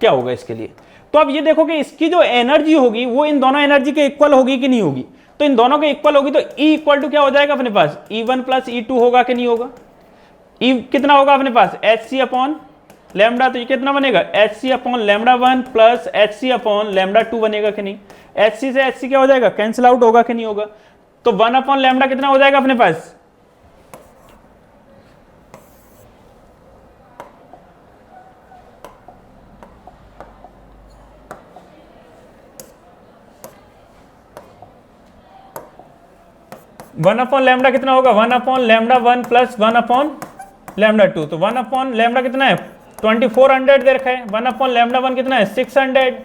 क्या होगा इसके लिए। तो अब ये देखो कि इसकी जो एनर्जी होगी वो इन दोनों एनर्जी के इक्वल होगी कि नहीं होगी, तो इन दोनों के इक्वल होगी तो E इक्वल टू क्या हो जाएगा अपने पास E1 + E2 होगा कि नहीं होगा। E कितना होगा अपने पास hc/λ, तो ये कितना बनेगा hc/λ1 + hc/λ2 बनेगा कि नहीं। hc से hc क्या हो जाएगा कैंसिल आउट होगा कि नहीं होगा, तो 1/λ कितना हो जाएगा अपने पास 1/λ कितना होगा 1/λ1 + 1/λ2, तो 1/λ कितना है 2400 दे रखा है, 1/λ1 कितना है 600,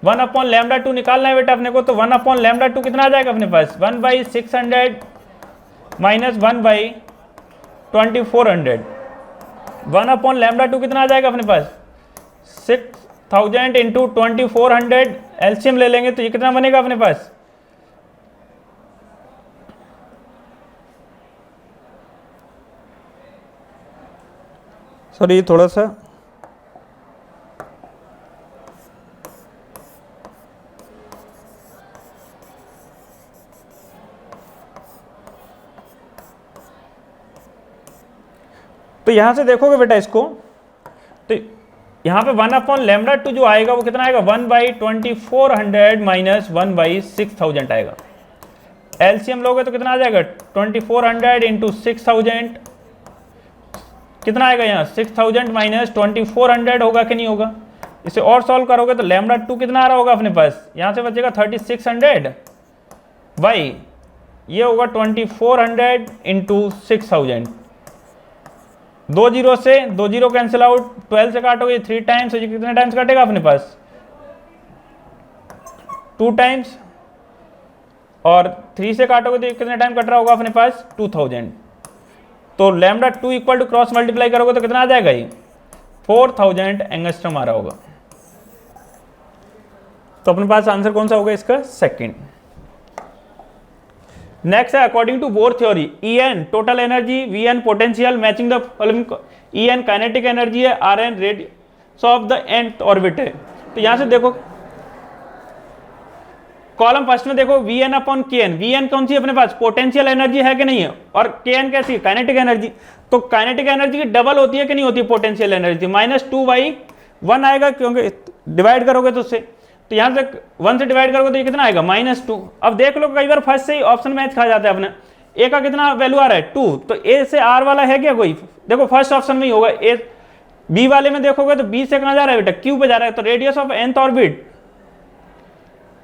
1/λ2 निकालना है बेटा अपने को, तो 1/λ2 कितना आ जाएगा अपने पास 1/600 - 1/2400, 1/λ2 कितना आ जाएगा अपने पास 6000 × 2400, एलसीएम ले लेंगे तो ये कितना बनेगा अपने पास सॉरी थोड़ा सा तो यहां से देखोगे बेटा इसको, तो यहां पे 1/λ2 जो आएगा वो कितना आएगा 1/2400 - 1/6000 आएगा। एलसीएम लोगे तो कितना आ जाएगा 2400 × 6000, कितना आएगा यहाँ 6000 - 2400 होगा कि नहीं होगा। इसे और सॉल्व करोगे तो λ2 कितना आ रहा होगा अपने पास, यहाँ से बचेगा 3600 बाई ये होगा 2400 × 6000, 2 जीरो से 2 जीरो कैंसिल आउट, 12 से काटोगे 3 टाइम्स, कितने टाइम्स काटेगा अपने पास 2 टाइम्स, और 3 से काटोगे तो कितने टाइम कट रहा होगा अपने पास 2000, तो λ2 इक्वल टू क्रॉस मल्टीप्लाई करोगे तो कितना आ जाएगा ये 4000 एंगस्ट्रॉम आ रहा होगा। तो अपने पास आंसर कौन सा होगा इसका सेकंड। नेक्स्ट है according to Bohr theory En total energy, Vn potential, matching the following, En kinetic energy है, Rn radius of the nth orbit है। तो यहां से देखो कॉलम फर्स्ट में देखो Vn अपॉन Kn, Vn कौन सी अपने पास पोटेंशियल एनर्जी है कि नहीं है, और Kn कैसी है काइनेटिक एनर्जी। तो काइनेटिक एनर्जी की डबल होती है कि नहीं होती है पोटेंशियल एनर्जी, -2/1 आएगा क्योंकि डिवाइड करोगे तो उससे, तो यहां से 1 से डिवाइड करोगे तो ये कितना आएगा -2। अब देख लो कई बार फर्स्ट से ही ऑप्शन मैच खा जाता है अपने, ए का कितना वैल्यू आ रहा है 2, तो ए से आर वाला है क्या कोई, देखो फर्स्ट ऑप्शन में ही होगा। ए बी वाले में देखोगे तो बी से कहां जा रहा है बेटा, क्यू पे जा रहा है, तो radius of nth orbit,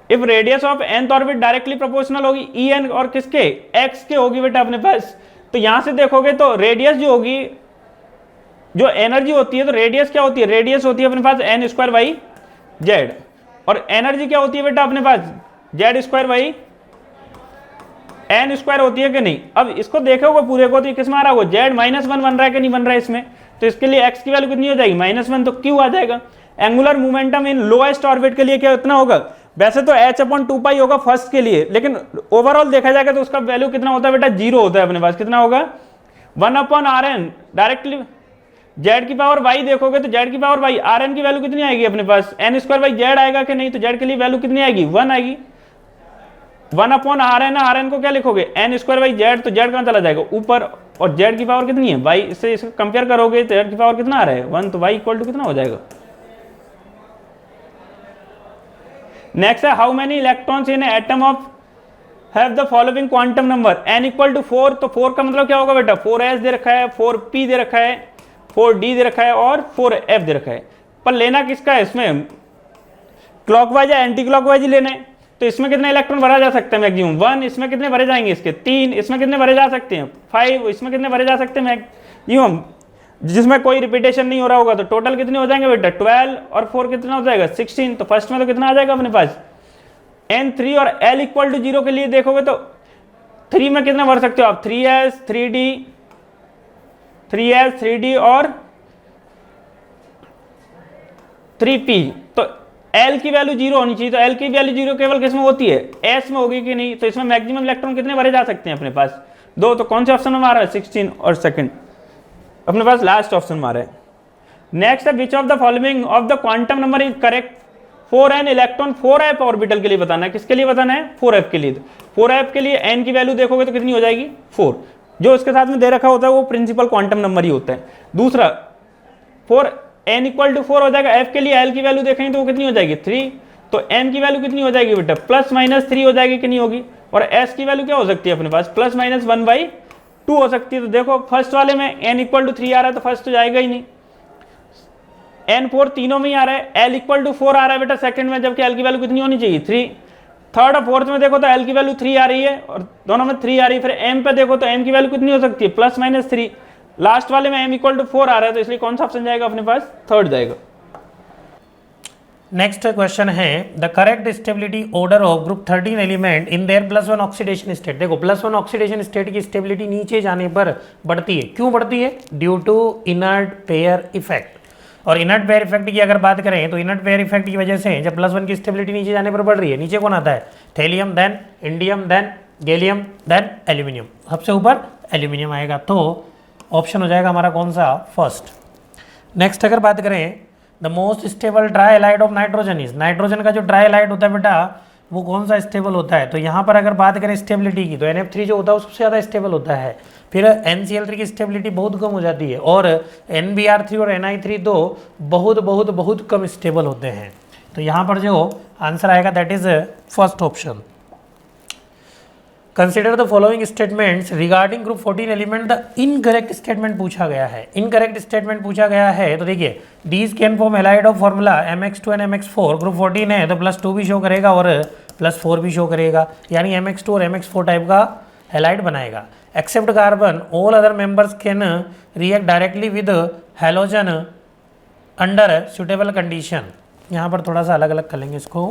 if radius of nth orbit directly proportional होगी En और किसके x के होगी बेटा अपने पास। तो यहां से देखोगे तो रेडियस जो होगी, जो एनर्जी होती है, तो रेडियस क्या होती है, रेडियस होती है अपने पास n² z, और एनर्जी क्या होती है बेटा अपने पास z² n² होती है कि नहीं। अब इसको देखोगे पूरे को तो किस में आ रहा होगा, z -1 बन रहा है कि नहीं बन रहा है इसमें, तो इसके लिए x की वैल्यू कितनी हो जाएगी -1, तो q आ जाएगा। एंगुलर मोमेंटम इन लोएस्ट ऑर्बिट के लिए क्या इतना होगा, वैसे तो h/2π होगा फर्स्ट के लिए, लेकिन ओवरऑल देखा जाएगा तो उसका वैल्यू कितना होता है बेटा 0 होता है अपने पास, कितना होगा 1/Rn, डायरेक्टली z की पावर y देखोगे तो z की पावर y, Rn की वैल्यू कितनी आएगी अपने पास n²/z आएगा कि नहीं, तो z के लिए वैल्यू कितनी आएगी 1 आएगी, 1/Rn, Rn को क्या लिखोगे n²/z, तो z कहां चला जाएगा ऊपर, और z की पावर कितनी है y, इससे इसको कंपेयर करोगे तो z की पावर कितना आ रहा है 1, तो y इक्वल टू कितना हो जाएगा। नेक्स्ट है how many electrons in atom of have the following quantum number, n = 4, तो 4 का मतलब क्या होगा बेटा 4s दे रखा है, 4p दे रखा है, 4d दे रखा है और 4f दे रखा है, पर लेना किसका है इसमें, क्लॉकवाइज या एंटी क्लॉकवाइज ही लेना है। तो इसमें कितने इलेक्ट्रॉन भरा जा सकता है मैक्सिमम 1, इसमें कितने भरे जाएंगे इसके 3, इसमें कितने भरे जा सकते हैं 5, इसमें कितने भरे जा सकते हैं मैक्सिमम, जिसमें कोई रिपीटेशन नहीं हो रहा होगा, तो टोटल कितने हो जाएंगे बेटा 12 और 4 कितना हो जाएगा 16। तो फर्स्ट में तो कितना आ जाएगा अपने पास n3, और l = 0 के लिए देखोगे तो 3 में कितना भर सकते हो आप 3s 3d और 3p, तो l की वैल्यू 0 होनी चाहिए, तो l की वैल्यू 0 केवल किस में होती है s में होगी कि नहीं, तो इसमें मैक्सिमम इलेक्ट्रॉन कितने भरे जा सकते हैं अपने पास 2, तो कौन से ऑप्शन में आ रहा है 16 और सेकंड अपने पास लास्ट ऑप्शन में आ रहा है। नेक्स्ट है विच of the following of the quantum number is correct for an electron 4f orbital के लिए बताना है, किसके लिए बताना है 4f के लिए। 4f के लिए n की वैल्यू देखोगे तो कितनी हो जाएगी 4, जो इसके साथ में दे रखा होता है वो प्रिंसिपल क्वांटम नंबर ही होता है। दूसरा 4n = 4 हो जाएगा, f के लिए l की वैल्यू देखेंगे तो वो कितनी हो जाएगी 3, तो n की वैल्यू कितनी हो जाएगी बेटा +-3 हो जाएगी कि नहीं होगी, और s की वैल्यू क्या हो सकती है अपने पास +-1/2 हो सकती है। तो देखो फर्स्ट वाले में n = 3 आ रहा है तो फर्स्ट तो जाएगा ही नहीं, n4 तीनों में ही आ रहा है, l = 4 आ रहा है बेटा सेकंड में, जबकि l की वैल्यू कितनी होनी चाहिए 3, थर्ड और फोर्थ में देखो तो l की वैल्यू 3 आ रही है और दोनों में 3 आ रही है, फिर m पे देखो तो m की वैल्यू कितनी हो सकती है +-3, लास्ट वाले में m = 4 आ रहा है, तो इसलिए कौन सा ऑप्शन जाएगा अपने पास थर्ड जाएगा। नेक्स्ट क्वेश्चन है the correct stability order of group 13 element in their +1 oxidation state. देखो +1 ऑक्सीडेशन स्टेट की स्टेबिलिटी नीचे जाने पर बढ़ती है, क्यों बढ़ती है due to inert pair effect, और इनर्ट पेयर इफेक्ट की अगर बात करें तो इनर्ट पेयर इफेक्ट की वजह से जब +1 की स्टेबिलिटी नीचे जाने पर बढ़ रही है, नीचे कौन आता है thallium, then indium, then gallium, then aluminium, सबसे ऊपर एल्यूमिनियम आएगा, तो ऑप्शन हो जाएगा हमारा कौन सा फर्स्ट। नेक्स्ट अगर बात करें the most stable dry halide of nitrogen is, nitrogen का जो ड्राई हैलाइड होता है बेटा वो कौन सा स्टेबल होता है, तो यहाँ पर अगर बात करें स्टेबिलिटी की तो NF3 जो होता है वो सबसे ज़्यादा स्टेबल होता है, फिर NCl3 की स्टेबिलिटी बहुत कम हो जाती है, और NBr3 और Ni3 तो बहुत बहुत बहुत कम स्टेबल होते हैं। तो यहाँ पर जो आंसर आएगा that is first option. Consider the following statements regarding group 14 element, the incorrect statement पूछा गया है, इनकरेक्ट स्टेटमेंट पूछा गया है, तो देखिए these can form halide of formula MX2 and MX4, group 14 है तो +2 भी शो करेगा और +4 भी शो करेगा, यानी MX2 और MX4 टाइप का हैलाइड बनाएगा। Except carbon all other members can react directly with halogen under suitable condition, यहाँ पर थोड़ा सा अलग अलग कर लेंगे इसको,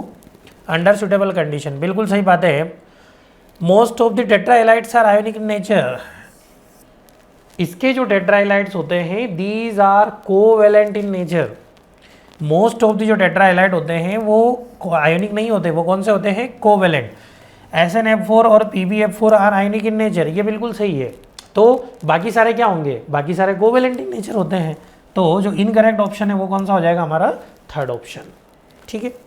अंडर सुटेबल कंडीशन, बिल्कुल सही बात है। Most of the tetrahalides are ionic in nature, इसके जो टेट्राहेलाइड्स होते हैं these are covalent in nature, most of the जो टेट्राहेलाइड होते हैं वो आयोनिक नहीं होते, वो कौन से होते हैं कोवेलेंट। SnF4 और PbF4 are ionic in nature, ये बिल्कुल सही है। तो बाकी सारे क्या होंगे, बाकी सारे कोवेलेंट इन नेचर होते हैं। तो जो इनकरेक्ट ऑप्शन है वो कौन सा हो जाएगा हमारा, थर्ड ऑप्शन। ठीक है।